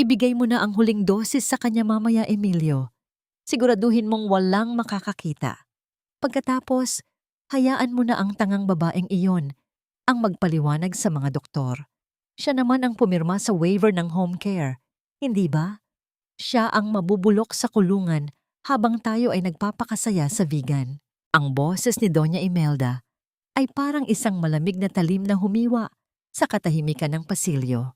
Ibigay mo na ang huling dosis sa kanya mamaya, Emilio. Siguraduhin mong walang makakakita. Pagkatapos, hayaan mo na ang tangang babaeng iyon ang magpaliwanag sa mga doktor. Siya naman ang pumirma sa waiver ng home care. Hindi ba? Siya ang mabubulok sa kulungan habang tayo ay nagpapakasaya sa vegan. Ang boses ni Doña Imelda ay parang isang malamig na talim na humiwa sa katahimikan ng pasilyo.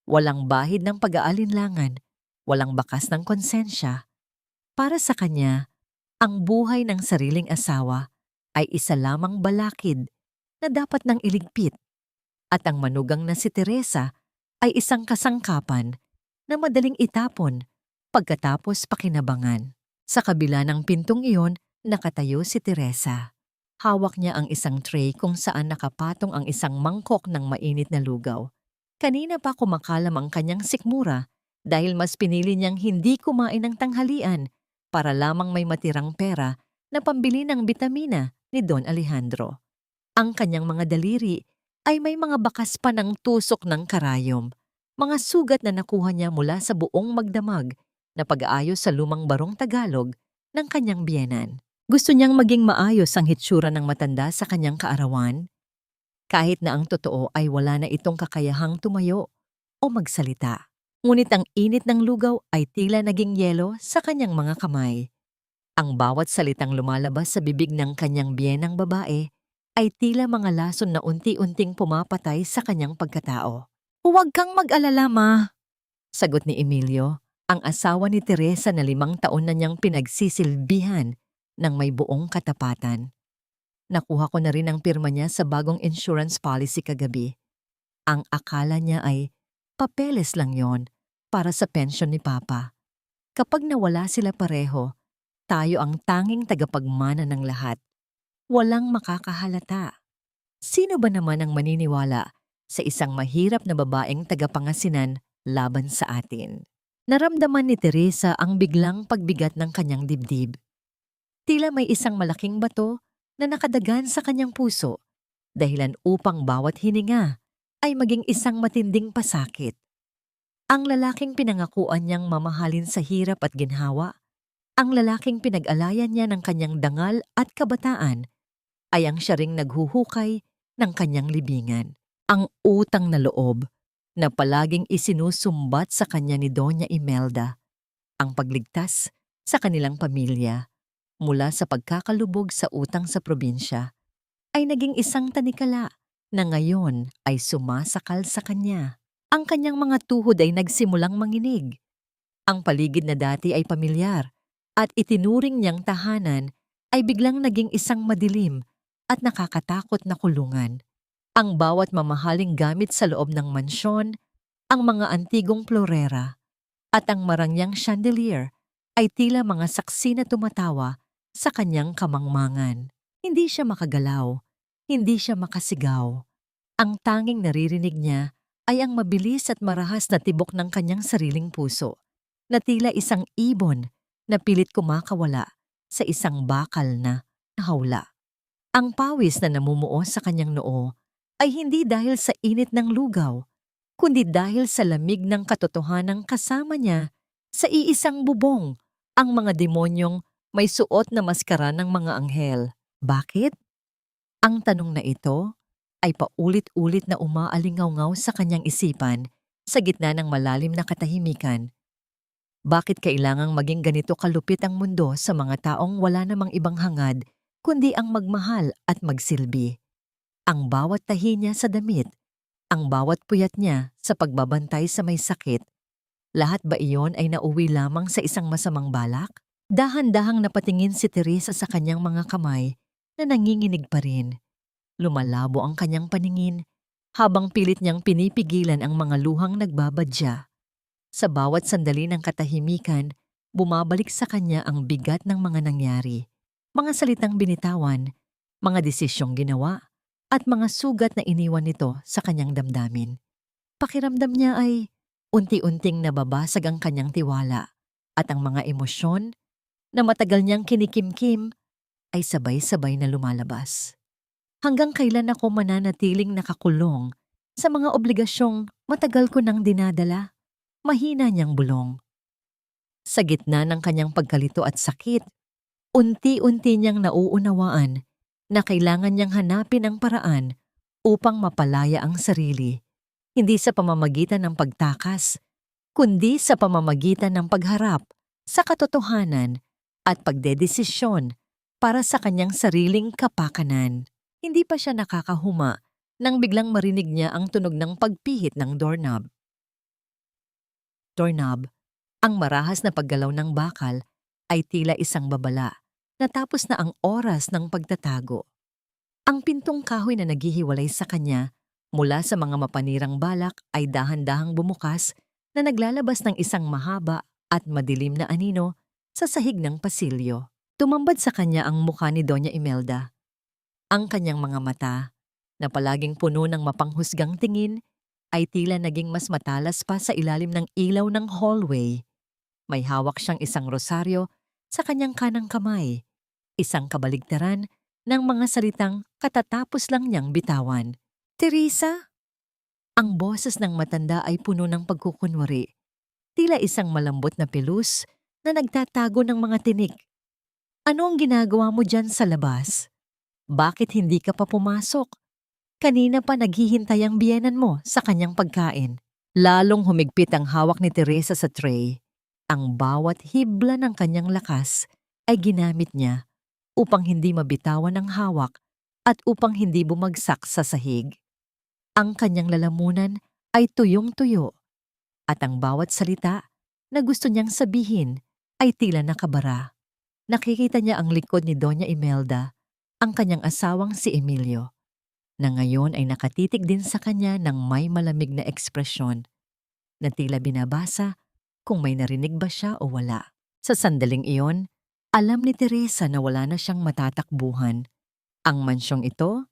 Walang bahid ng pag-aalinlangan, walang bakas ng konsensya. Para sa kanya, ang buhay ng sariling asawa ay isa lamang balakid na dapat nang iligpit at ang manugang na si Teresa ay isang kasangkapan na madaling itapon pagkatapos pakinabangan. Sa kabila ng pintong iyon, nakatayo si Teresa. Hawak niya ang isang tray kung saan nakapatong ang isang mangkok ng mainit na lugaw. Kanina pa kumakalam ang kanyang sikmura dahil mas pinili niyang hindi kumain ng tanghalian para lamang may matirang pera na pambili ng bitamina ni Don Alejandro. Ang kanyang mga daliri ay may mga bakas pa ng tusok ng karayom, mga sugat na nakuha niya mula sa buong magdamag na pag-aayos sa lumang barong Tagalog ng kanyang biyenan. Gusto niyang maging maayos ang hitsura ng matanda sa kanyang kaarawan, kahit na ang totoo ay wala na itong kakayahang tumayo o magsalita. Ngunit ang init ng lugaw ay tila naging yelo sa kanyang mga kamay. Ang bawat salitang lumalabas sa bibig ng kanyang biyenang babae ay tila mga lason na unti-unting pumapatay sa kanyang pagkatao. "Huwag kang mag-alala, Ma," sagot ni Emilio, ang asawa ni Teresa na 5 taon na niyang pinagsisilbihan ng may buong katapatan. Nakuha ko na rin ang pirma niya sa bagong insurance policy kagabi. Ang akala niya ay papeles lang yon para sa pensyon ni Papa. Kapag nawala sila pareho, tayo ang tanging tagapagmana ng lahat. Walang makakahalata. Sino ba naman ang maniniwala sa isang mahirap na babaeng tagapangasinan laban sa atin? Naramdaman ni Teresa ang biglang pagbigat ng kanyang dibdib. Tila may isang malaking bato na nakadagan sa kanyang puso, dahilan upang bawat hininga ay maging isang matinding pasakit. Ang lalaking pinangakuan niyang mamahalin sa hirap at ginhawa, ang lalaking pinag-alayan niya ng kanyang dangal at kabataan, ay ang siya ring naghuhukay ng kanyang libingan. Ang utang na loob na palaging isinusumbat sa kanya ni Doña Imelda, ang pagligtas sa kanilang pamilya mula sa pagkakalubog sa utang sa probinsya, ay naging isang tanikala na ngayon ay sumasakal sa kanya. Ang kanyang mga tuhod ay nagsimulang manginig. Ang paligid na dati ay pamilyar at itinuring niyang tahanan ay biglang naging isang madilim at nakakatakot na kulungan. Ang bawat mamahaling gamit sa loob ng mansyon, ang mga antigong florera at ang marangyang chandelier ay tila mga saksi na tumatawa sa kanyang kamangmangan. Hindi siya makagalaw, hindi siya makasigaw. Ang tanging naririnig niya ay ang mabilis at marahas na tibok ng kanyang sariling puso, na tila isang ibon na pilit kumakawala sa isang bakal na hawla. Ang pawis na namumuo sa kanyang noo ay hindi dahil sa init ng lugaw, kundi dahil sa lamig ng katotohanang kasama niya sa iisang bubong ang mga demonyong may suot na maskara ng mga anghel. Bakit? Ang tanong na ito ay paulit-ulit na umaalingaw-ngaw sa kanyang isipan sa gitna ng malalim na katahimikan. Bakit kailangang maging ganito kalupit ang mundo sa mga taong wala namang ibang hangad kundi ang magmahal at magsilbi? Ang bawat tahi niya sa damit, ang bawat puyat niya sa pagbabantay sa may sakit, lahat ba iyon ay nauwi lamang sa isang masamang balak? Dahan-dahang napatingin si Teresa sa kanyang mga kamay na nanginginig pa rin. Lumalabo ang kanyang paningin habang pilit niyang pinipigilan ang mga luhang nagbabadya. Sa bawat sandali ng katahimikan, bumabalik sa kanya ang bigat ng mga nangyari, mga salitang binitawan, mga desisyong ginawa, at mga sugat na iniwan nito sa kanyang damdamin. Pakiramdam niya ay unti-unting nababasag ang kanyang tiwala at ang mga emosyon na matagal niyang kinikimkim ay sabay-sabay na lumalabas. Hanggang kailan ako mananatiling nakakulong sa mga obligasyong matagal ko nang dinadala? mahina niyang bulong. Sa gitna ng kanyang pagkalito at sakit, unti-unti niyang nauunawaan na kailangan niyang hanapin ang paraan upang mapalaya ang sarili, hindi sa pamamagitan ng pagtakas, kundi sa pamamagitan ng pagharap sa katotohanan at pagdedesisyon para sa kanyang sariling kapakanan. Hindi pa siya nakakahuma nang biglang marinig niya ang tunog ng pagpihit ng doorknob. Ang marahas na paggalaw ng bakal ay tila isang babala natapos na ang oras ng pagtatago. Ang pintong kahoy na naghihiwalay sa kanya mula sa mga mapanirang balak ay dahan-dahang bumukas na naglalabas ng isang mahaba at madilim na anino sa sahig ng pasilyo. Tumambad sa kanya ang mukha ni Doña Imelda. Ang kanyang mga mata, na palaging puno ng mapanghusgang tingin, ay tila naging mas matalas pa sa ilalim ng ilaw ng hallway. May hawak siyang isang rosaryo sa kanyang kanang kamay, isang kabaligtaran ng mga salitang katatapos lang niyang bitawan. "Teresa?" Ang boses ng matanda ay puno ng pagkukunwari, tila isang malambot na pelus na nagtatago ng mga tinik. "Ano ang ginagawa mo dyan sa labas? Bakit hindi ka pa pumasok? Kanina pa naghihintay ang biyenan mo sa kanyang pagkain." Lalong humigpit ang hawak ni Teresa sa tray. Ang bawat hibla ng kanyang lakas ay ginamit niya upang hindi mabitawan ang hawak at upang hindi bumagsak sa sahig. Ang kanyang lalamunan ay tuyong-tuyo at ang bawat salita na gusto niyang sabihin ay tila nakabara. Nakikita niya ang likod ni Doña Imelda, ang kanyang asawang si Emilio, na ngayon ay nakatitig din sa kanya ng may malamig na ekspresyon, na tila binabasa kung may narinig ba siya o wala. Sa sandaling iyon, alam ni Teresa na wala na siyang matatakbuhan. Ang mansyong ito,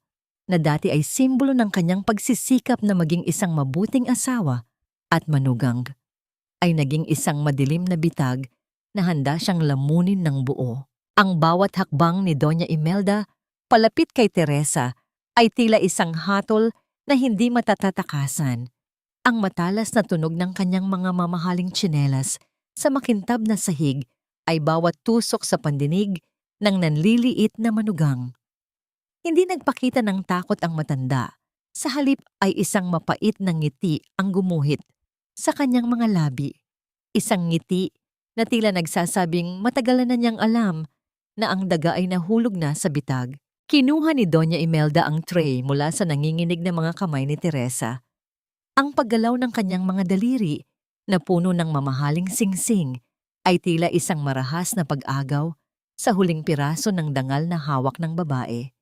na dati ay simbolo ng kanyang pagsisikap na maging isang mabuting asawa at manugang, ay naging isang madilim na bitag na handa siyang lamunin ng buo. Ang bawat hakbang ni Doña Imelda palapit kay Teresa ay tila isang hatol na hindi matatatakasan. Ang matalas na tunog ng kanyang mga mamahaling tsinelas sa makintab na sahig ay bawat tusok sa pandinig ng nanliliit na manugang. Hindi nagpakita ng takot ang matanda. Sa halip ay isang mapait na ngiti ang gumuhit sa kanyang mga labi. Isang ngiti na tila nagsasabing matagalan na niyang alam na ang daga ay nahulog na sa bitag. Kinuha ni Doña Imelda ang tray mula sa nanginginig na mga kamay ni Teresa. Ang paggalaw ng kanyang mga daliri na puno ng mamahaling singsing ay tila isang marahas na pag-agaw sa huling piraso ng dangal na hawak ng babae.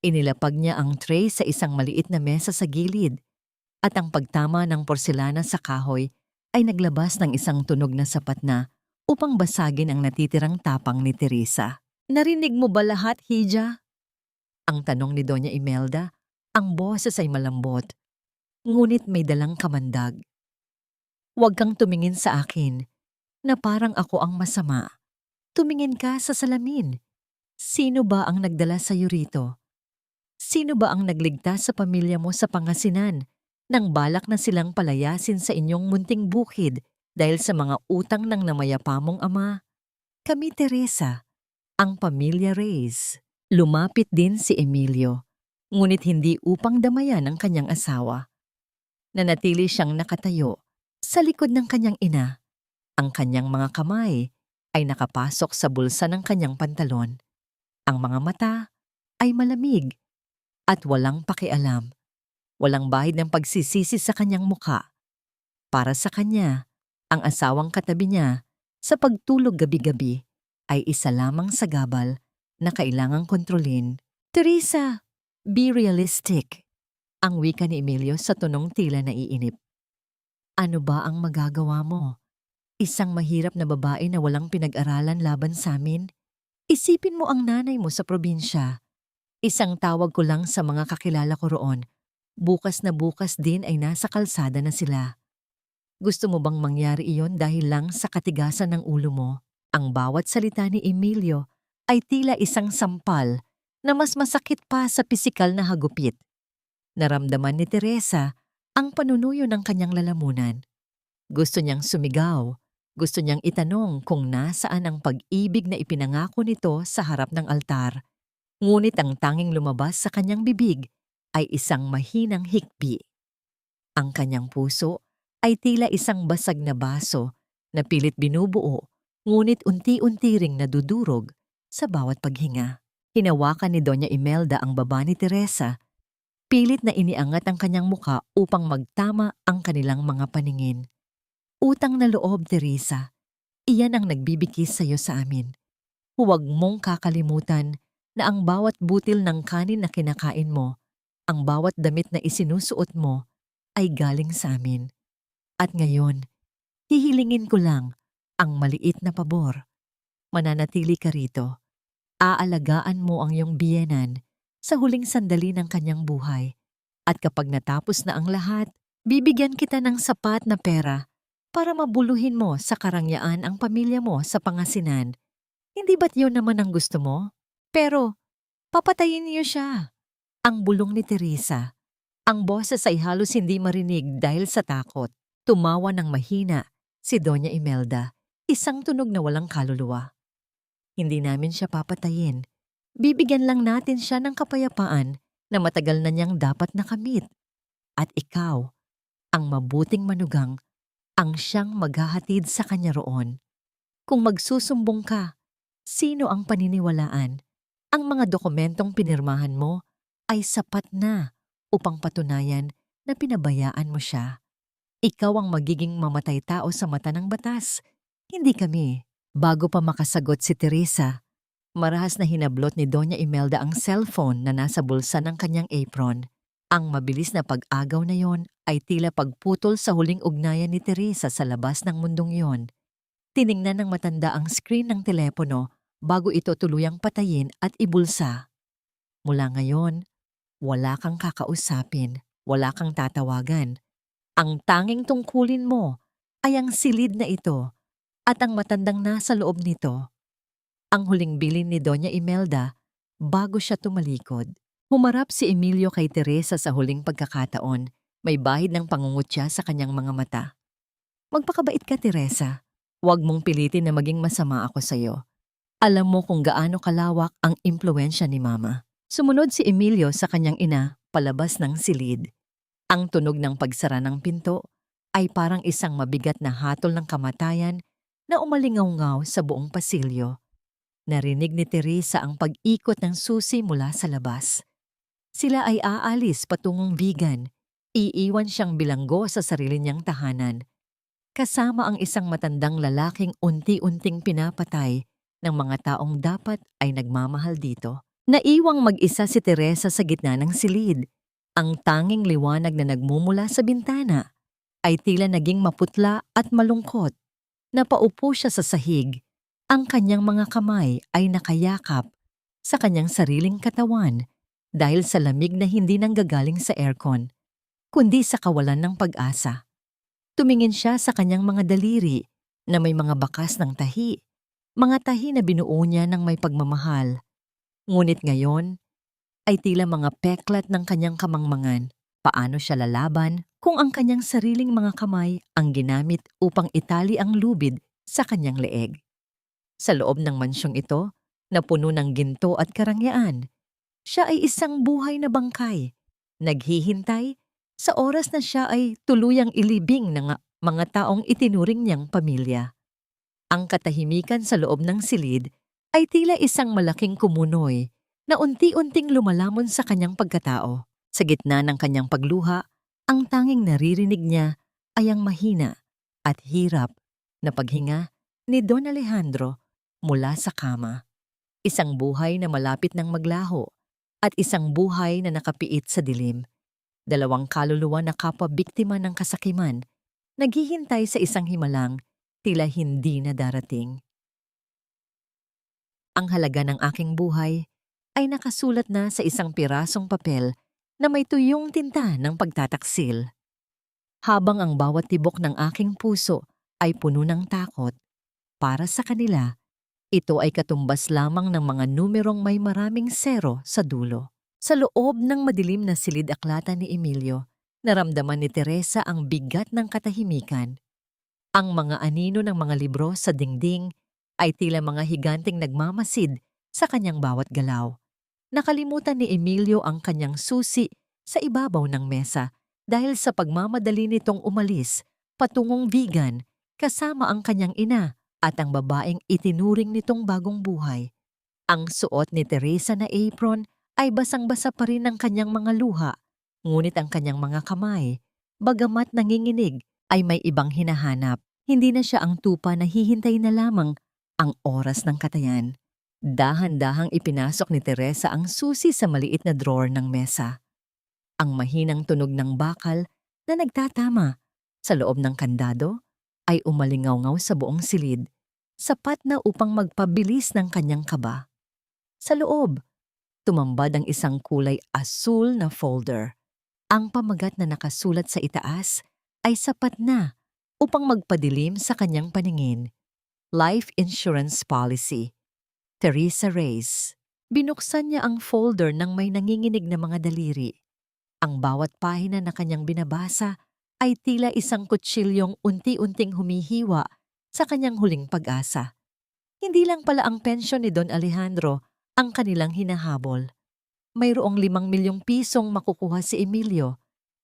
Inilapag niya ang tray sa isang maliit na mesa sa gilid at ang pagtama ng porselana sa kahoy ay naglabas ng isang tunog na sapat na upang basagin ang natitirang tapang ni Teresa. "Narinig mo ba lahat, Hija?" Ang tanong ni Doña Imelda. Ang boses ay malambot, ngunit may dalang kamandag. "Huwag kang tumingin sa akin na parang ako ang masama. Tumingin ka sa salamin. Sino ba ang nagdala sa iyo rito? Sino ba ang nagligtas sa pamilya mo sa pangasinan nang balak na silang palayasin sa inyong munting bukid dahil sa mga utang ng namayapa mong ama? Kami, Teresa, ang pamilya Reyes." Lumapit din si Emilio, ngunit hindi upang damayan ang kanyang asawa. Nanatili siyang nakatayo sa likod ng kanyang ina. Ang kanyang mga kamay ay nakapasok sa bulsa ng kanyang pantalon. Ang mga mata ay malamig at walang pakialam. Walang bahid ng pagsisisi sa kanyang mukha. Para sa kanya, ang asawang katabi niya sa pagtulog gabi-gabi ay isa lamang sa gabal na kailangang kontrolin. "Teresa, be realistic," ang wika ni Emilio sa tonong tila naiinip. "Ano ba ang magagawa mo? Isang mahirap na babae na walang pinag-aralan laban sa amin? Isipin mo ang nanay mo sa probinsya. Isang tawag ko lang sa mga kakilala ko roon. Bukas na bukas din ay nasa kalsada na sila. Gusto mo bang mangyari iyon dahil lang sa katigasan ng ulo mo?" Ang bawat salita ni Emilio ay tila isang sampal na mas masakit pa sa pisikal na hagupit. Naramdaman ni Teresa ang panunuyo ng kanyang lalamunan. Gusto niyang sumigaw. Gusto niyang itanong kung nasaan ang pag-ibig na ipinangako nito sa harap ng altar. Ngunit ang tanging lumabas sa kanyang bibig ay isang mahinang hikbi. Ang kanyang puso ay tila isang basag na baso na pilit binubuo, ngunit unti-unti ring nadudurog sa bawat paghinga. Hinawakan ni Doña Imelda ang baba ni Teresa. Pilit na iniangat ang kanyang muka upang magtama ang kanilang mga paningin. Utang na loob, Teresa. Iyan ang nagbibigis sa iyo sa amin. Huwag mong kakalimutan na ang bawat butil ng kanin na kinakain mo, ang bawat damit na isinusuot mo, ay galing sa amin. At ngayon, hihilingin ko lang ang maliit na pabor. Mananatili ka rito. Aalagaan mo ang iyong biyenan sa huling sandali ng kanyang buhay. At kapag natapos na ang lahat, bibigyan kita ng sapat na pera para mabuluhin mo sa karangyaan ang pamilya mo sa Pangasinan. Hindi ba't yun naman ang gusto mo? Pero, papatayin niyo siya. Ang bulong ni Teresa. Ang boses ay halos hindi marinig dahil sa takot. Tumawa ng mahina si Doña Imelda, isang tunog na walang kaluluwa. Hindi namin siya papatayin. Bibigyan lang natin siya ng kapayapaan na matagal na niyang dapat nakamit. At ikaw, ang mabuting manugang, ang siyang maghahatid sa kanya roon. Kung magsusumbong ka, sino ang paniniwalaan? Ang mga dokumentong pinirmahan mo ay sapat na upang patunayan na pinabayaan mo siya. Ikaw ang magiging mamatay tao sa mata ng batas, hindi kami. Bago pa makasagot si Teresa, marahas na hinablot ni Doña Imelda ang cellphone na nasa bulsa ng kanyang apron. Ang mabilis na pag-agaw na yon ay tila pagputol sa huling ugnayan ni Teresa sa labas ng mundong yon. Tiningnan ng matanda ang screen ng telepono bago ito tuluyang patayin at ibulsa. Mula ngayon, wala kang kakausapin, wala kang tatawagan. Ang tanging tungkulin mo ay ang silid na ito at ang matandang nasa loob nito. Ang huling bilin ni Doña Imelda bago siya tumalikod. Humarap si Emilio kay Teresa sa huling pagkakataon. May bahid ng pangungutya sa kanyang mga mata. Magpakabait ka, Teresa. Huwag mong pilitin na maging masama ako sa iyo. Alam mo kung gaano kalawak ang impluensya ni Mama. Sumunod si Emilio sa kanyang ina palabas ng silid. Ang tunog ng pagsara ng pinto ay parang isang mabigat na hatol ng kamatayan na umalingaw-ngaw sa buong pasilyo. Narinig ni Teresa ang pag-ikot ng susi mula sa labas. Sila ay aalis patungong Vigan. Iiwan siyang bilanggo sa sarili niyang tahanan. Kasama ang isang matandang lalaking unti-unting pinapatay ng mga taong dapat ay nagmamahal dito. Naiwang mag-isa si Teresa sa gitna ng silid. Ang tanging liwanag na nagmumula sa bintana ay tila naging maputla at malungkot. Napaupo siya sa sahig. Ang kanyang mga kamay ay nakayakap sa kanyang sariling katawan dahil sa lamig na hindi nanggagaling sa aircon, kundi sa kawalan ng pag-asa. Tumingin siya sa kanyang mga daliri na may mga bakas ng tahi, mga tahi na binuo niya ng may pagmamahal. Ngunit ngayon ay tila mga peklat ng kanyang kamangmangan. Paano siya lalaban kung ang kanyang sariling mga kamay ang ginamit upang itali ang lubid sa kanyang leeg? Sa loob ng mansyong ito, na puno ng ginto at karangyaan, siya ay isang buhay na bangkay, naghihintay sa oras na siya ay tuluyang ilibing ng mga taong itinuring niyang pamilya. Ang katahimikan sa loob ng silid ay tila isang malaking kumunoy na unti-unting lumalamon sa kanyang pagkatao. Sa gitna ng kanyang pagluha, ang tanging naririnig niya ay ang mahina at hirap na paghinga ni Don Alejandro mula sa kama. Isang buhay na malapit ng maglaho at isang buhay na nakapiit sa dilim. Dalawang kaluluwa na kapwa biktima ng kasakiman, naghihintay sa isang himalang tila hindi na darating. Ang halaga ng aking buhay ay nakasulat na sa isang pirasong papel na may tuyong tinta ng pagtataksil. Habang ang bawat tibok ng aking puso ay puno ng takot, para sa kanila, ito ay katumbas lamang ng mga numerong may maraming zero sa dulo. Sa loob ng madilim na silid-aklatan ni Emilio, naramdaman ni Teresa ang bigat ng katahimikan. Ang mga anino ng mga libro sa dingding ay tila mga higanting nagmamasid sa kanyang bawat galaw. Nakalimutan ni Emilio ang kanyang susi sa ibabaw ng mesa dahil sa pagmamadali nitong umalis patungong vegan kasama ang kanyang ina at ang babaeng itinuring nitong bagong buhay. Ang suot ni Teresa na apron ay basang-basa pa rin ng kanyang mga luha, ngunit ang kanyang mga kamay, bagamat nanginginig, ay may ibang hinahanap. Hindi na siya ang tupa na hihintay na lamang ang oras ng katayan. Dahan-dahang ipinasok ni Teresa ang susi sa maliit na drawer ng mesa. Ang mahinang tunog ng bakal na nagtatama sa loob ng kandado ay umalingaw-ngaw sa buong silid, sapat na upang magpabilis ng kanyang kaba. Sa loob, tumambad ang isang kulay asul na folder. Ang pamagat na nakasulat sa itaas ay sapat na upang magpadilim sa kanyang paningin. Life Insurance Policy. Teresa Reyes. Binuksan niya ang folder ng may nanginginig na mga daliri. Ang bawat pahina na kanyang binabasa ay tila isang kutsilyong unti-unting humihiwa sa kanyang huling pag-asa. Hindi lang pala ang pensyon ni Don Alejandro ang kanilang hinahabol. Mayroong 5 milyong pisong makukuha si Emilio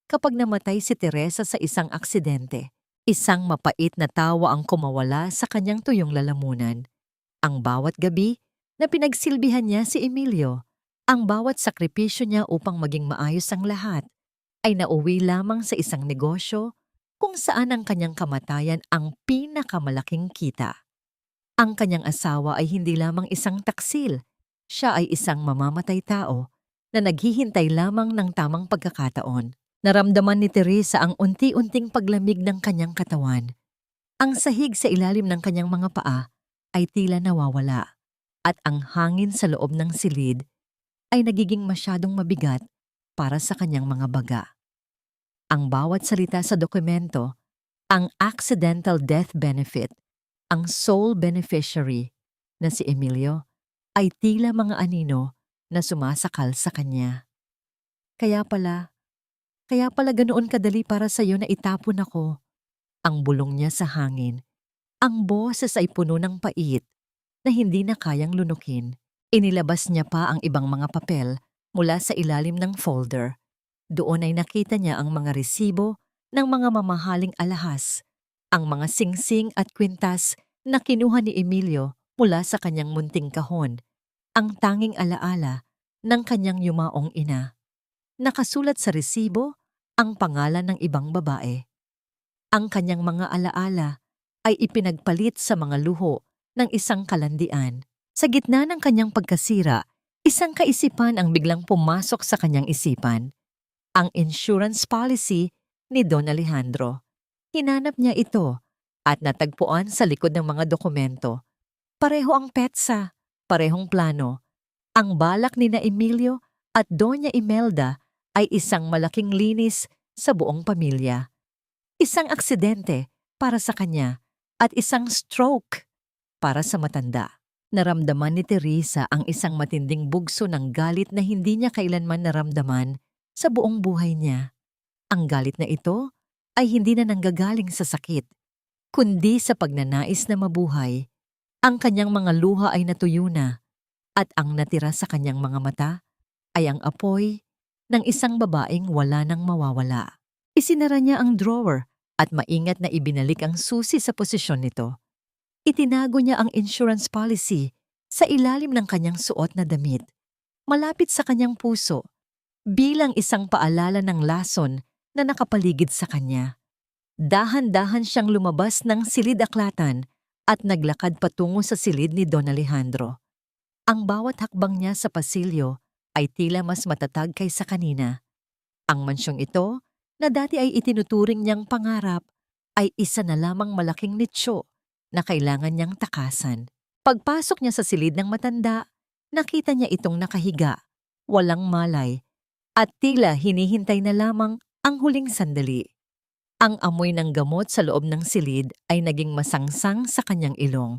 kapag namatay si Teresa sa isang aksidente. Isang mapait na tawa ang kumawala sa kanyang tuyong lalamunan. Ang bawat gabi na pinagsilbihan niya si Emilio, ang bawat sakripisyo niya upang maging maayos ang lahat, ay nauwi lamang sa isang negosyo kung saan ang kanyang kamatayan ang pinakamalaking kita. Ang kanyang asawa ay hindi lamang isang taksil, siya ay isang mamamatay tao na naghihintay lamang ng tamang pagkakataon. Naramdaman ni Teresa ang unti-unting paglamig ng kanyang katawan. Ang sahig sa ilalim ng kanyang mga paa ay tila nawawala at ang hangin sa loob ng silid ay nagiging masyadong mabigat para sa kanyang mga baga. Ang bawat salita sa dokumento, ang accidental death benefit, ang sole beneficiary na si Emilio ay tila mga anino na sumasakal sa kanya. Kaya pala ganoon kadali para sa iyo na itapon ako. Ang bulong niya sa hangin. Ang boses ay puno ng pait na hindi na kayang lunukin. Inilabas niya pa ang ibang mga papel mula sa ilalim ng folder. Doon ay nakita niya ang mga resibo ng mga mamahaling alahas, ang mga singsing at kwintas na kinuha ni Emilio mula sa kanyang munting kahon, ang tanging alaala ng kanyang yumaong ina. Nakasulat sa resibo ang pangalan ng ibang babae. Ang kanyang mga alaala ay ipinagpalit sa mga luho ng isang kalandian. Sa gitna ng kanyang pagkasira, isang kaisipan ang biglang pumasok sa kanyang isipan. Ang insurance policy ni Don Alejandro. Hinanap niya ito at natagpuan sa likod ng mga dokumento. Pareho ang petsa, parehong plano. Ang balak ni na Emilio at Doña Imelda ay isang malaking linis sa buong pamilya. Isang aksidente para sa kanya at isang stroke para sa matanda. Naramdaman ni Teresa ang isang matinding bugso ng galit na hindi niya kailanman naramdaman sa buong buhay niya. Ang galit na ito ay hindi na nanggagaling sa sakit, kundi sa pagnanais na mabuhay. Ang kanyang mga luha ay natuyo na at ang natira sa kanyang mga mata ay ang apoy ng isang babaeng wala nang mawawala. Isinara niya ang drawer at maingat na ibinalik ang susi sa posisyon nito. Itinago niya ang insurance policy sa ilalim ng kanyang suot na damit, malapit sa kanyang puso, bilang isang paalala ng lason na nakapaligid sa kanya. Dahan-dahan siyang lumabas ng silid-aklatan at naglakad patungo sa silid ni Don Alejandro. Ang bawat hakbang niya sa pasilyo ay tila mas matatag kaysa kanina. Ang mansyong ito, na dati ay itinuturing niyang pangarap, ay isa na lamang malaking nitsyo na kailangan niyang takasan. Pagpasok niya sa silid ng matanda, nakita niya itong nakahiga, walang malay, at tila hinihintay na lamang ang huling sandali. Ang amoy ng gamot sa loob ng silid ay naging masangsang sa kanyang ilong.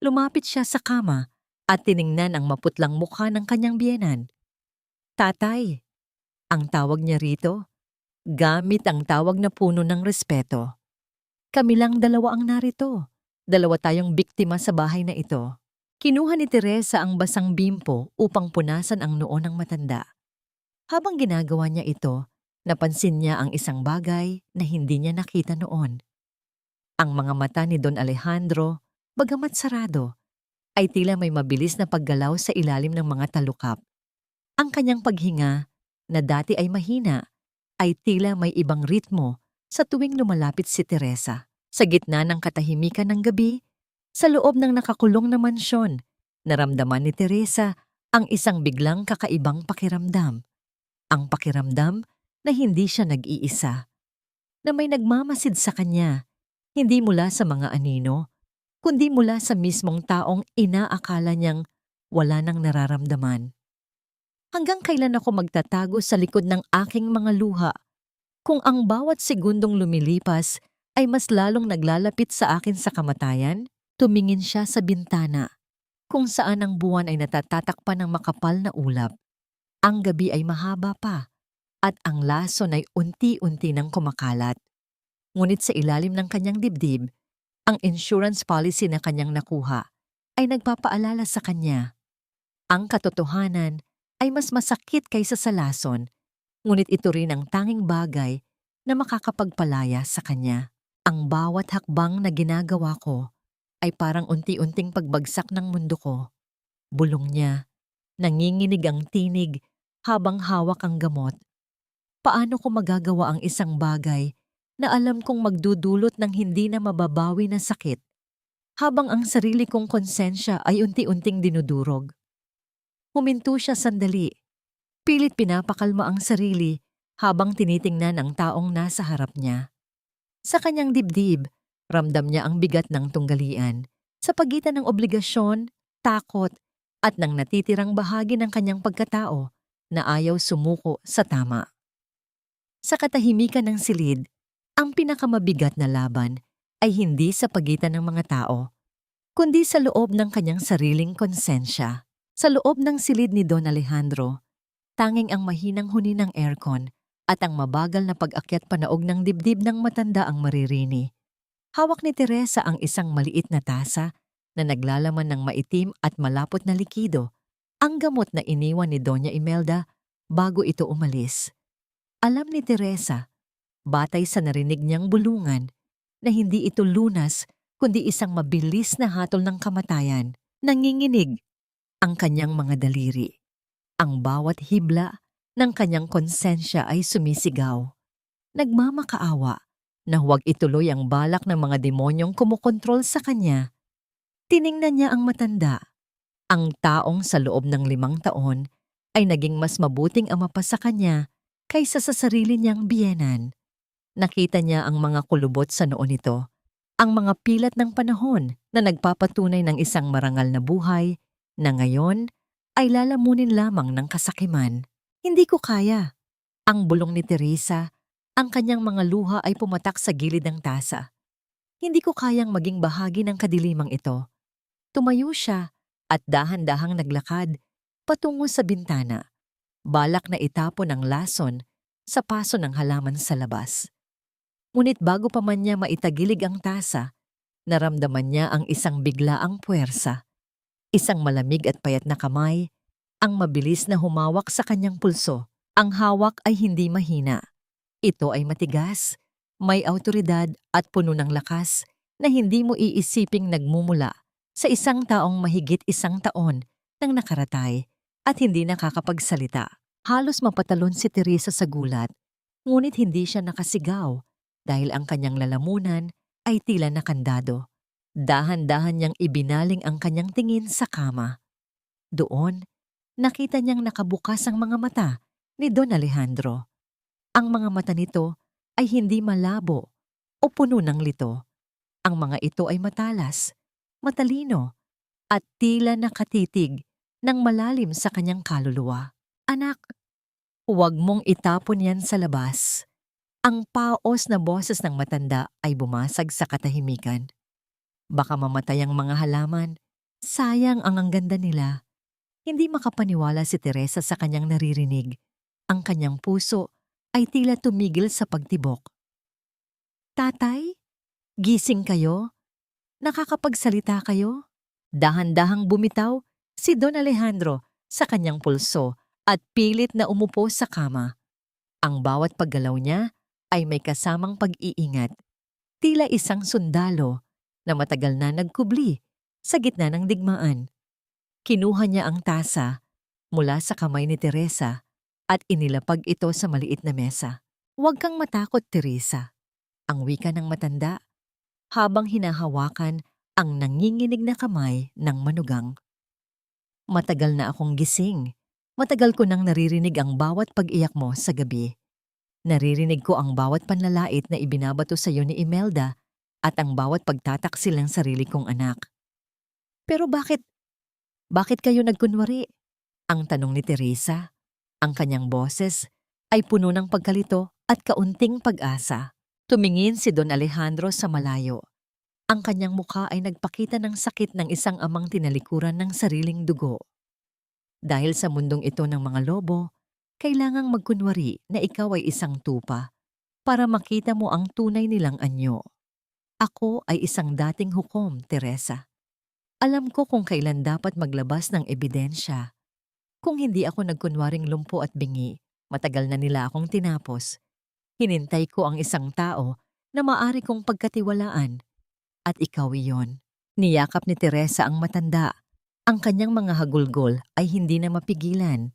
Lumapit siya sa kama at tiningnan ang maputlang mukha ng kanyang biyenan. Tatay, ang tawag niya rito, gamit ang tawag na puno ng respeto. Kami lang dalawa ang narito. Dalawa tayong biktima sa bahay na ito. Kinuha ni Teresa ang basang bimpo upang punasan ang noo ng matanda. Habang ginagawa niya ito, napansin niya ang isang bagay na hindi niya nakita noon. Ang mga mata ni Don Alejandro, bagamat sarado, ay tila may mabilis na paggalaw sa ilalim ng mga talukap. Ang kanyang paghinga, na dati ay mahina, ay tila may ibang ritmo sa tuwing lumalapit si Teresa. Sa gitna ng katahimikan ng gabi, sa loob ng nakakulong na mansyon, naramdaman ni Teresa ang isang biglang kakaibang pakiramdam. Ang pakiramdam na hindi siya nag-iisa, na may nagmamasid sa kanya, hindi mula sa mga anino, kundi mula sa mismong taong inaakala niyang wala nang nararamdaman. Hanggang kailan ako magtatago sa likod ng aking mga luha kung ang bawat segundong lumilipas ay mas lalong naglalapit sa akin sa kamatayan? Tumingin siya sa bintana, kung saan ang buwan ay natatatakpan ng makapal na ulap. Ang gabi ay mahaba pa, at ang lason ay unti-unti nang kumakalat. Ngunit sa ilalim ng kanyang dibdib, ang insurance policy na kanyang nakuha ay nagpapaalala sa kanya. Ang katotohanan ay mas masakit kaysa sa lason, ngunit ito rin ang tanging bagay na makakapagpalaya sa kanya. Ang bawat hakbang na ginagawa ko ay parang unti-unting pagbagsak ng mundo ko. Bulong niya, nanginginig ang tinig habang hawak ang gamot. Paano ko magagawa ang isang bagay na alam kong magdudulot ng hindi na mababawi na sakit, habang ang sarili kong konsensya ay unti-unting dinudurog? Huminto siya sandali. Pilit pinapakalma ang sarili habang tinitingnan ang taong nasa harap niya. Sa kanyang dibdib, ramdam niya ang bigat ng tunggalian sa pagitan ng obligasyon, takot, at ng natitirang bahagi ng kanyang pagkatao na ayaw sumuko sa tama. Sa katahimikan ng silid, ang pinakamabigat na laban ay hindi sa pagitan ng mga tao, kundi sa loob ng kanyang sariling konsensya. Sa loob ng silid ni Don Alejandro, tanging ang mahinang huni ng aircon at ang mabagal na pag-akyat panaog ng dibdib ng matanda ang maririni. Hawak ni Teresa ang isang maliit na tasa na naglalaman ng maitim at malapot na likido, ang gamot na iniwan ni Doña Imelda bago ito umalis. Alam ni Teresa, batay sa narinig niyang bulungan, na hindi ito lunas kundi isang mabilis na hatol ng kamatayan. Nanginginig ang kanyang mga daliri. Ang bawat hibla ng kanyang konsensya ay sumisigaw. Nagmamakaawa na huwag ituloy ang balak ng mga demonyong kumukontrol sa kanya. Tiningnan niya ang matanda. Ang taong sa loob ng 5 taon ay naging mas mabuting ama pa sa kanya kaysa sa sarili niyang biyenan. Nakita niya ang mga kulubot sa noo nito, ang mga pilat ng panahon na nagpapatunay ng isang marangal na buhay na ngayon ay lalamunin lamang ng kasakiman. Hindi ko kaya. Ang bulong ni Teresa, ang kanyang mga luha ay pumatak sa gilid ng tasa. Hindi ko kayang maging bahagi ng kadilimang ito. Tumayo siya at dahan-dahang naglakad patungo sa bintana. Balak na itapon ang lason sa paso ng halaman sa labas. Ngunit bago pa man niya maitagilig ang tasa, naramdaman niya ang isang biglaang puwersa. Isang malamig at payat na kamay, ang mabilis na humawak sa kanyang pulso. Ang hawak ay hindi mahina. Ito ay matigas, may awtoridad at puno ng lakas na hindi mo iisiping nagmumula sa isang taong mahigit 1 taon nang nakaratay at hindi nakakapagsalita. Halos mapatalon si Teresa sa gulat, ngunit hindi siya nakasigaw dahil ang kanyang lalamunan ay tila nakandado. Dahan-dahan niyang ibinaling ang kanyang tingin sa kama. Doon, nakita niyang nakabukas ang mga mata ni Don Alejandro. Ang mga mata nito ay hindi malabo o puno ng lito. Ang mga ito ay matalas, matalino, at tila nakatitig ng malalim sa kanyang kaluluwa. Anak, huwag mong itapon yan sa labas. Ang paos na boses ng matanda ay bumasag sa katahimikan. Baka mamatay ang mga halaman. Sayang ang ganda nila. Hindi makapaniwala si Teresa sa kanyang naririnig. Ang kanyang puso ay tila tumigil sa pagtibok. Tatay? Gising kayo? Nakakapagsalita kayo? Dahan-dahang bumitaw si Don Alejandro sa kanyang pulso at pilit na umupo sa kama. Ang bawat paggalaw niya ay may kasamang pag-iingat, tila isang sundalo na matagal na nagkubli sa gitna ng digmaan. Kinuha niya ang tasa mula sa kamay ni Teresa at inilapag ito sa maliit na mesa. "Huwag kang matakot, Teresa," ang wika ng matanda habang hinahawakan ang nanginginig na kamay ng manugang. "Matagal na akong gising. Matagal ko nang naririnig ang bawat pag-iyak mo sa gabi. Naririnig ko ang bawat panlalait na ibinabato sa iyo ni Imelda at ang bawat pagtataksil ng sarili kong anak. Pero bakit kayo nagkunwari?" Ang tanong ni Teresa. Ang kanyang boses ay puno ng pagkalito at kaunting pag-asa. Tumingin si Don Alejandro sa malayo. Ang kanyang mukha ay nagpakita ng sakit ng isang amang tinalikuran ng sariling dugo. Dahil sa mundong ito ng mga lobo, kailangang magkunwari na ikaw ay isang tupa para makita mo ang tunay nilang anyo. Ako ay isang dating hukom, Teresa. Alam ko kung kailan dapat maglabas ng ebidensya. Kung hindi ako nagkunwaring lumpo at bingi, matagal na nila akong tinapos. Hinintay ko ang isang tao na maari kong pagkatiwalaan. At ikaw iyon. Niyakap ni Teresa ang matanda. Ang kanyang mga hagulgol ay hindi na mapigilan.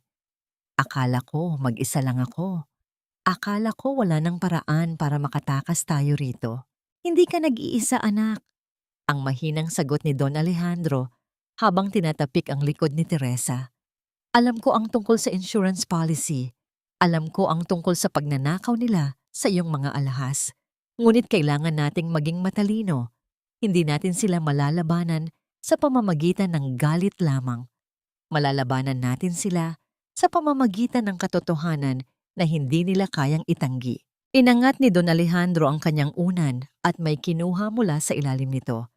"Akala ko mag-isa lang ako. Akala ko wala nang paraan para makatakas tayo rito." "Hindi ka nag-iisa, anak," ang mahinang sagot ni Don Alejandro habang tinatapik ang likod ni Teresa. "Alam ko ang tungkol sa insurance policy. Alam ko ang tungkol sa pagnanakaw nila sa iyong mga alahas. Ngunit kailangan nating maging matalino. Hindi natin sila malalabanan sa pamamagitan ng galit lamang. Malalabanan natin sila sa pamamagitan ng katotohanan na hindi nila kayang itanggi." Inangat ni Don Alejandro ang kanyang unan at may kinuha mula sa ilalim nito.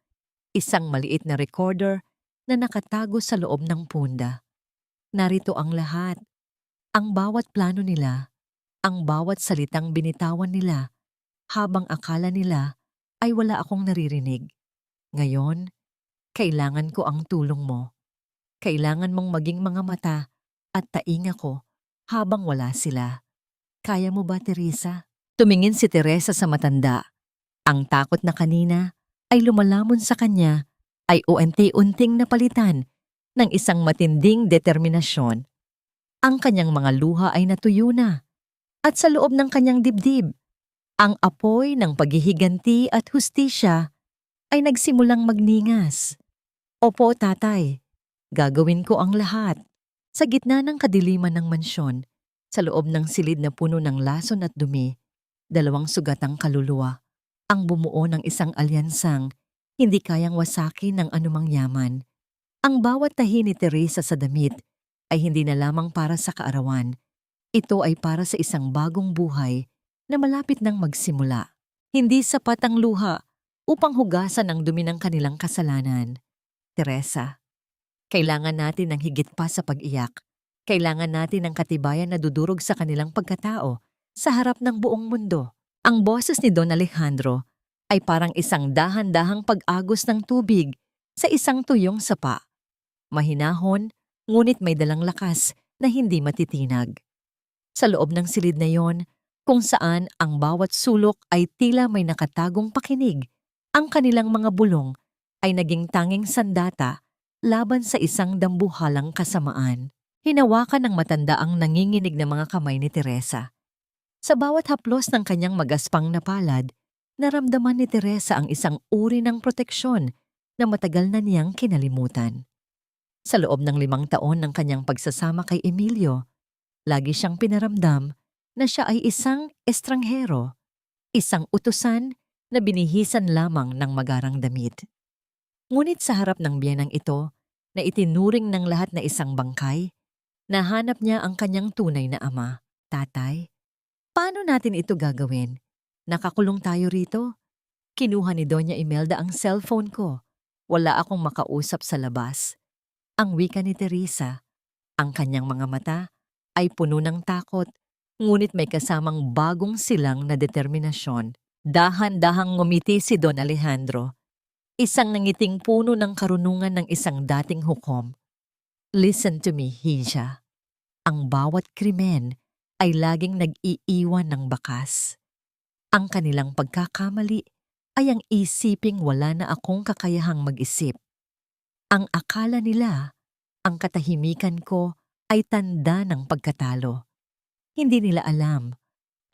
Isang maliit na recorder na nakatago sa loob ng punda. Narito ang lahat. Ang bawat plano nila, ang bawat salitang binitawan nila, habang akala nila ay wala akong naririnig. Ngayon, kailangan ko ang tulong mo. Kailangan mong maging mga mata at tainga ko habang wala sila. Kaya mo ba, Teresa? Tumingin si Teresa sa matanda. Ang takot na kanina ay lumalamon sa kanya ay unti-unting napalitan ng isang matinding determinasyon. Ang kanyang mga luha ay natuyo na at sa loob ng kanyang dibdib, ang apoy ng paghihiganti at hustisya ay nagsimulang magningas. "Opo, tatay. Gagawin ko ang lahat." Sa gitna ng kadiliman ng mansyon, sa loob ng silid na puno ng lason at dumi, dalawang sugatang kaluluwa ang bumuo ng isang alyansang hindi kayang wasakin ng anumang yaman. Ang bawat tahi ni Teresa sa damit ay hindi na lamang para sa kaarawan. Ito ay para sa isang bagong buhay na malapit nang magsimula. Hindi sapat ang luha upang hugasan ang dumi ng kanilang kasalanan. Teresa, kailangan natin ng higit pa sa pag-iyak. Kailangan natin ng katibayan na dudurog sa kanilang pagkatao sa harap ng buong mundo. Ang boses ni Don Alejandro ay parang isang dahan-dahang pag-agos ng tubig sa isang tuyong sapa. Mahinahon, ngunit may dalang lakas na hindi matitinag. Sa loob ng silid na yon, kung saan ang bawat sulok ay tila may nakatagong pakinig, ang kanilang mga bulong ay naging tanging sandata laban sa isang dambuhalang kasamaan. Hinawakan ng matanda ang nanginginig na mga kamay ni Teresa. Sa bawat haplos ng kanyang magaspang na palad, naramdaman ni Teresa ang isang uri ng proteksyon na matagal na niyang kinalimutan. Sa loob ng 5 taon ng kanyang pagsasama kay Emilio, lagi siyang pinaramdam na siya ay isang estranghero, isang utusan na binihisan lamang ng magarang damit. Ngunit sa harap ng biyenang ito, na itinuring ng lahat na isang bangkay, nahanap niya ang kanyang tunay na ama. "Tatay, paano natin ito gagawin? Nakakulong tayo rito." Kinuha ni Doña Imelda ang cellphone ko. Wala akong makausap sa labas. Ang wika ni Teresa. Ang kanyang mga mata ay puno ng takot, ngunit may kasamang bagong silang na determinasyon. Dahan-dahang ngumiti si Don Alejandro, isang nangiting puno ng karunungan ng isang dating hukom. Listen to me, Hisha. Ang bawat krimen ay laging nag-iiwan ng bakas. Ang kanilang pagkakamali ay ang isiping wala na akong kakayahang mag-isip. Ang akala nila, ang katahimikan ko ay tanda ng pagkatalo. Hindi nila alam,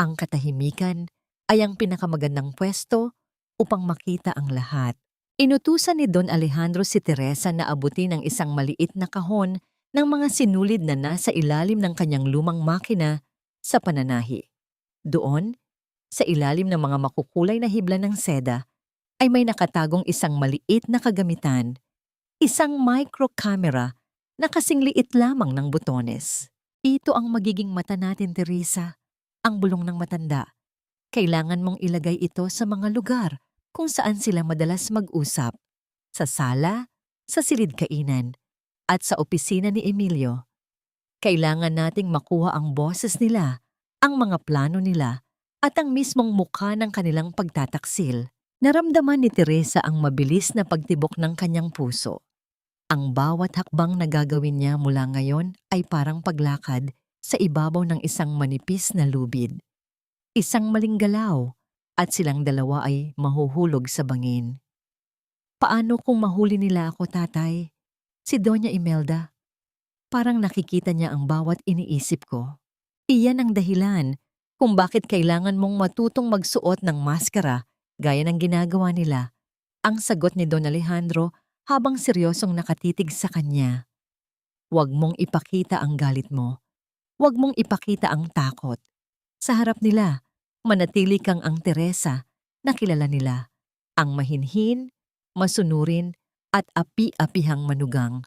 ang katahimikan ay ang pinakamagandang pwesto upang makita ang lahat. Inutusan ni Don Alejandro si Teresa na abutin ang isang maliit na kahon ng mga sinulid na nasa ilalim ng kanyang lumang makina sa pananahi. Doon, sa ilalim ng mga makukulay na hibla ng seda, ay may nakatagong isang maliit na kagamitan, isang micro camera na kasing liit lamang ng butones. Ito ang magiging mata natin, Teresa, ang bulong ng matanda. Kailangan mong ilagay ito sa mga lugar kung saan sila madalas mag-usap. Sa sala, sa silid kainan, at sa opisina ni Emilio. Kailangan nating makuha ang boses nila, ang mga plano nila, at ang mismong mukha ng kanilang pagtataksil. Naramdaman ni Teresa ang mabilis na pagtibok ng kanyang puso. Ang bawat hakbang na gagawin niya mula ngayon ay parang paglakad sa ibabaw ng isang manipis na lubid. Isang maling galaw at silang dalawa ay mahuhulog sa bangin. Paano kung mahuli nila ako, tatay? Si Doña Imelda. Parang nakikita niya ang bawat iniisip ko. Iyan ang dahilan kung bakit kailangan mong matutong magsuot ng maskara gaya ng ginagawa nila. Ang sagot ni Don Alejandro habang seryosong nakatitig sa kanya. Huwag mong ipakita ang galit mo. Huwag mong ipakita ang takot. Sa harap nila, manatili kang ang Teresa na kilala nila. Ang mahinhin, masunurin, at api-apihang manugang.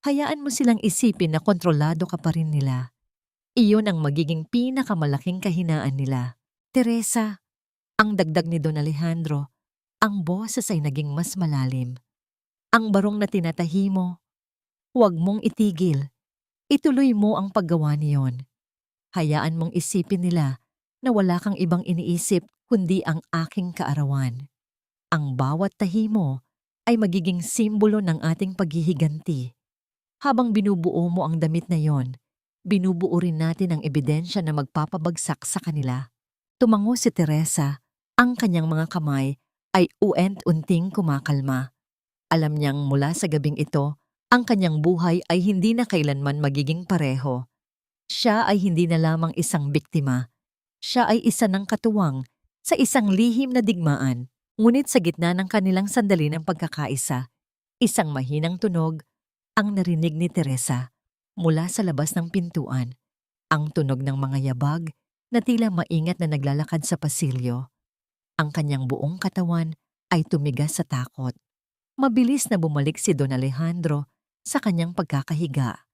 Hayaan mo silang isipin na kontrolado ka pa rin nila. Iyon ang magiging pinakamalaking kahinaan nila. Teresa, ang dagdag ni Don Alejandro, ang boses ay naging mas malalim. Ang barong na tinatahi mo, huwag mong itigil. Ituloy mo ang paggawa niyon. Hayaan mong isipin nila na wala kang ibang iniisip kundi ang aking kaarawan. Ang bawat tahi mo ay magiging simbolo ng ating paghihiganti. Habang binubuo mo ang damit na yon, binubuo rin natin ang ebidensya na magpapabagsak sa kanila. Tumango si Teresa, ang kanyang mga kamay ay uent-unting kumakalma. Alam niyang mula sa gabing ito, ang kanyang buhay ay hindi na kailanman magiging pareho. Siya ay hindi na lamang isang biktima. Siya ay isa ng katuwang sa isang lihim na digmaan. Ngunit sa gitna ng kanilang sandali ng pagkakaisa, isang mahinang tunog ang narinig ni Teresa mula sa labas ng pintuan. Ang tunog ng mga yabag na tila maingat na naglalakad sa pasilyo. Ang kanyang buong katawan ay tumigas sa takot. Mabilis na bumalik si Don Alejandro sa kanyang pagkakahiga.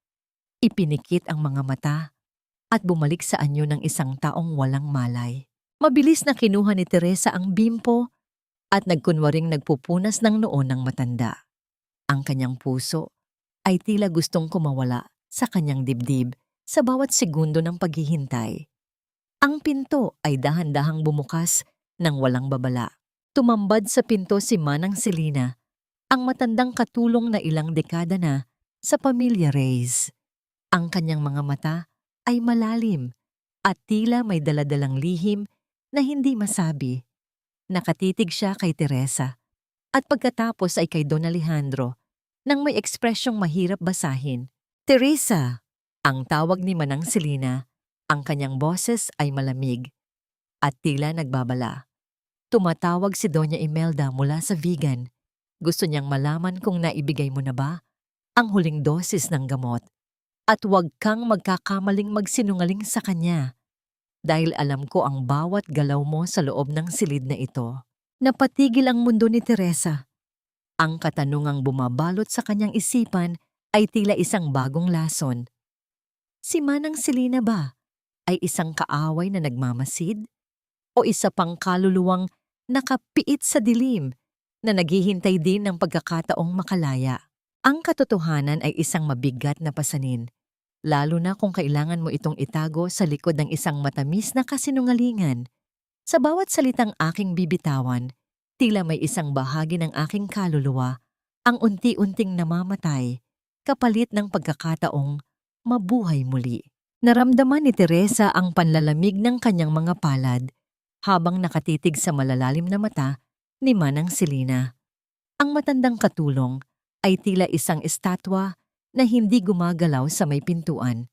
Ipinikit ang mga mata at bumalik sa anyo ng isang taong walang malay. Mabilis na kinuha ni Teresa ang bimpo at nagkunwaring nagpupunas ng noo ng matanda. Ang kanyang puso ay tila gustong kumawala sa kanyang dibdib sa bawat segundo ng paghihintay. Ang pinto ay dahan-dahang bumukas ng walang babala. Tumambad sa pinto si Manang Selina, ang matandang katulong na ilang dekada na sa pamilya Reyes. Ang kanyang mga mata ay malalim at tila may daladalang lihim na hindi masabi. Nakatitig siya kay Teresa at pagkatapos ay kay Don Alejandro nang may ekspresyong mahirap basahin. Teresa! Ang tawag ni Manang Selina, ang kanyang boses ay malamig at tila nagbabala. Tumatawag si Doña Imelda mula sa vegan. Gusto niyang malaman kung naibigay mo na ba ang huling dosis ng gamot. At huwag kang magkakamaling magsinungaling sa kanya. Dahil alam ko ang bawat galaw mo sa loob ng silid na ito. Napatigil ang mundo ni Teresa. Ang katanungang bumabalot sa kanyang isipan ay tila isang bagong lason. Si Manang Selina ba ay isang kaaway na nagmamasid? O isa pang kaluluwang nakapiit sa dilim na naghihintay din ng pagkakataong makalaya? Ang katotohanan ay isang mabigat na pasanin, lalo na kung kailangan mo itong itago sa likod ng isang matamis na kasinungalingan. Sa bawat salitang aking bibitawan, tila may isang bahagi ng aking kaluluwa ang unti-unting namamatay kapalit ng pagkakataong mabuhay muli. Naramdaman ni Teresa ang panlalamig ng kanyang mga palad habang nakatitig sa malalalim na mata ni Manang Selina. Ang matandang katulong ay tila isang estatwa na hindi gumagalaw sa may pintuan.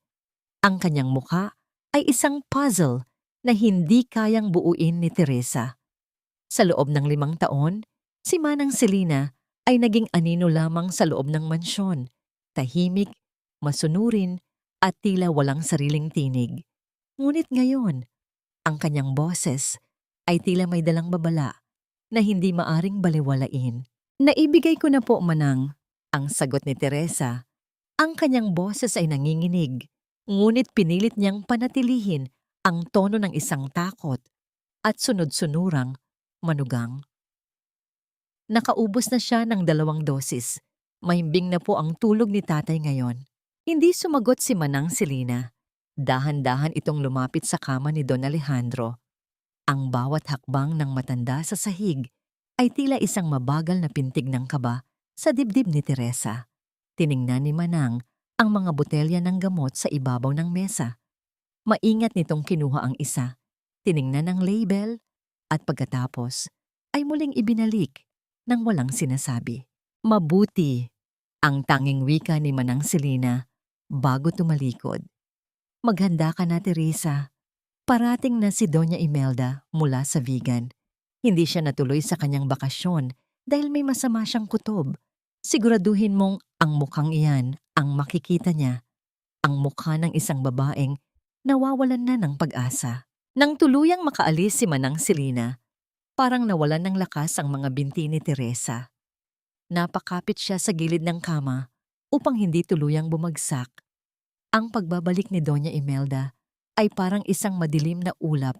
Ang kanyang mukha ay isang puzzle na hindi kayang buuin ni Teresa. Sa loob ng 5 taon, si Manang Selina ay naging anino lamang sa loob ng mansyon, tahimik, masunurin at tila walang sariling tinig. Ngunit ngayon, ang kanyang boses ay tila may dalang babala na hindi maaring baliwalain. Naibigay ko na po, Manang, ang sagot ni Teresa. Ang kanyang boses ay nanginginig, ngunit pinilit niyang panatilihin ang tono ng isang takot at sunod-sunurang manugang. Nakaubos na siya ng 2 dosis. Mahimbing na po ang tulog ni tatay ngayon. Hindi sumagot si Manang Selina. Dahan-dahan itong lumapit sa kama ni Don Alejandro. Ang bawat hakbang ng matanda sa sahig ay tila isang mabagal na pintig ng kaba sa dibdib ni Teresa. Tiningnan ni Manang ang mga botelya ng gamot sa ibabaw ng mesa. Maingat nitong kinuha ang isa, tiningnan ang label, at pagkatapos ay muling ibinalik nang walang sinasabi. Mabuti, ang tanging wika ni Manang Selina bago tumalikod. Maghanda ka na, Teresa. Parating na si Doña Imelda mula sa Vigan. Hindi siya natuloy sa kanyang bakasyon dahil may masama siyang kutob. Siguraduhin mong ang mukhang iyan ang makikita niya. Ang mukha ng isang babaeng nawawalan na ng pag-asa. Nang tuluyang makaalis si Manang Selina, parang nawalan ng lakas ang mga binti ni Teresa. Napakapit siya sa gilid ng kama upang hindi tuluyang bumagsak. Ang pagbabalik ni Doña Imelda ay parang isang madilim na ulap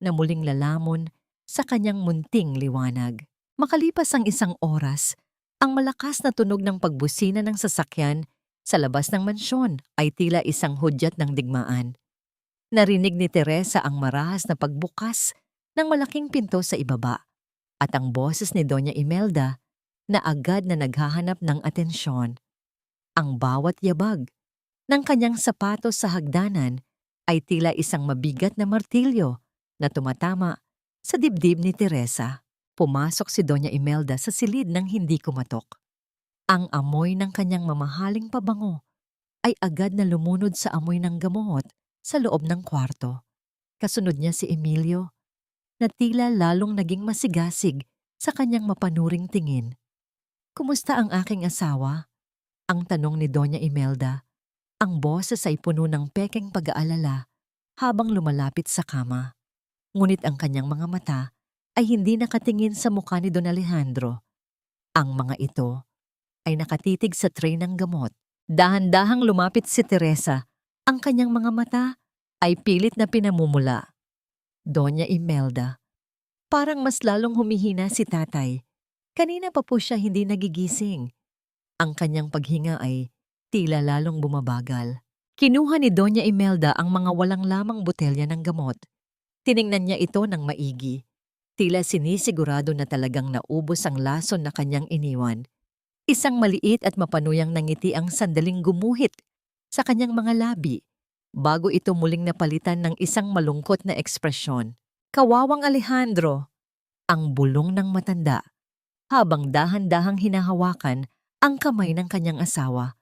na muling lalamon sa kanyang munting liwanag. Makalipas ang 1 oras, ang malakas na tunog ng pagbusina ng sasakyan sa labas ng mansyon ay tila isang hudyat ng digmaan. Narinig ni Teresa ang marahas na pagbukas ng malaking pinto sa ibaba at ang boses ni Doña Imelda na agad na naghahanap ng atensyon. Ang bawat yabag ng kanyang sapatos sa hagdanan ay tila isang mabigat na martilyo na tumatama sa dibdib ni Teresa. Pumasok si Doña Imelda sa silid ng hindi kumatok. Ang amoy ng kanyang mamahaling pabango ay agad na lumunod sa amoy ng gamot sa loob ng kwarto. Kasunod niya si Emilio na tila lalong naging masigasig sa kanyang mapanuring tingin. Kumusta ang aking asawa? Ang tanong ni Doña Imelda. Ang boses ay puno ng pekeng pag-aalala habang lumalapit sa kama. Ngunit ang kanyang mga mata ay hindi nakatingin sa mukha ni Don Alejandro. Ang mga ito ay nakatitig sa tray ng gamot. Dahan-dahang lumapit si Teresa. Ang kanyang mga mata ay pilit na pinamumula. Doña Imelda. Parang mas lalong humihina si tatay. Kanina pa po siya hindi nagigising. Ang kanyang paghinga ay tila lalong bumabagal. Kinuha ni Doña Imelda ang mga walang lamang botelya ng gamot. Tiningnan niya ito ng maigi. Tila sinisigurado na talagang naubos ang lason na kanyang iniwan. Isang maliit at mapanuyang nangiti ang sandaling gumuhit sa kanyang mga labi bago ito muling napalitan ng isang malungkot na ekspresyon. Kawawang Alejandro, ang bulong ng matanda, habang dahan-dahang hinahawakan ang kamay ng kanyang asawa.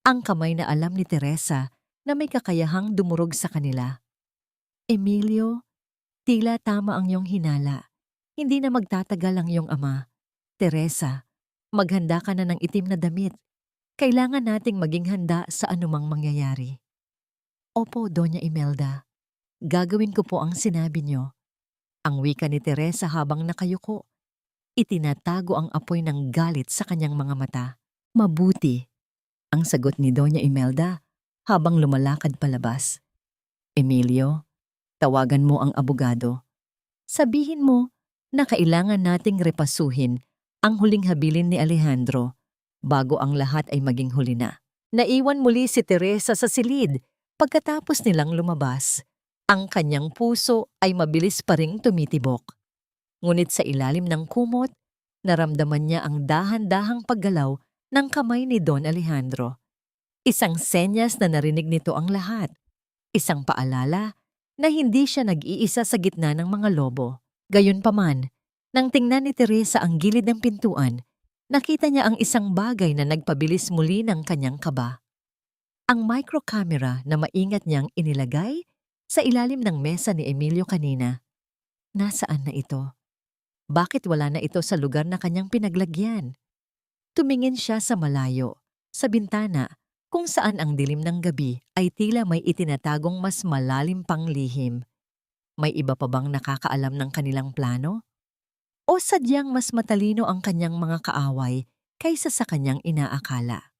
Ang kamay na alam ni Teresa na may kakayahang dumurog sa kanila. Emilio, tila tama ang iyong hinala. Hindi na magtatagal ang iyong ama. Teresa, maghanda ka na ng itim na damit. Kailangan nating maging handa sa anumang mangyayari. Opo, Doña Imelda. Gagawin ko po ang sinabi niyo. Ang wika ni Teresa habang nakayuko. Itinatago ang apoy ng galit sa kanyang mga mata. Mabuti, ang sagot ni Doña Imelda habang lumalakad palabas. Emilio, tawagan mo ang abogado. Sabihin mo na kailangan nating repasuhin ang huling habilin ni Alejandro bago ang lahat ay maging huli na. Naiwan muli si Teresa sa silid pagkatapos nilang lumabas. Ang kanyang puso ay mabilis pa ring tumitibok. Ngunit sa ilalim ng kumot, naramdaman niya ang dahan-dahang paggalaw ng kamay ni Don Alejandro. Isang senyas na narinig nito ang lahat. Isang paalala na hindi siya nag-iisa sa gitna ng mga lobo. Gayunpaman, nang tingnan ni Teresa ang gilid ng pintuan, nakita niya ang isang bagay na nagpabilis muli ng kanyang kaba. Ang microcamera na maingat niyang inilagay sa ilalim ng mesa ni Emilio kanina. Nasaan na ito? Bakit wala na ito sa lugar na kanyang pinaglagyan? Tumingin siya sa malayo, sa bintana, kung saan ang dilim ng gabi ay tila may itinatagong mas malalim pang lihim. May iba pa bang nakakaalam ng kanilang plano? O sadyang mas matalino ang kanyang mga kaaway kaysa sa kanyang inaakala?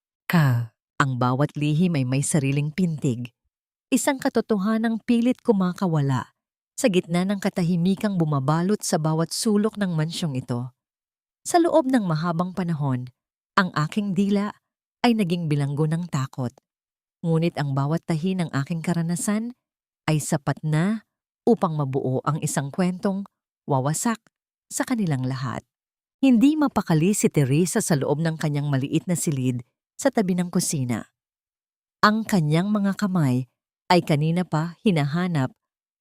Ang bawat lihim ay may sariling pintig. Isang katotohanang pilit kumakawala sa gitna ng katahimikang bumabalot sa bawat sulok ng mansyong ito. Sa loob ng mahabang panahon, ang aking dila ay naging bilanggo ng takot. Ngunit ang bawat tahi ng aking karanasan ay sapat na upang mabuo ang isang kwentong wawasak sa kanilang lahat. Hindi mapakali si Teresa sa loob ng kanyang maliit na silid sa tabi ng kusina. Ang kanyang mga kamay ay kanina pa hinahanap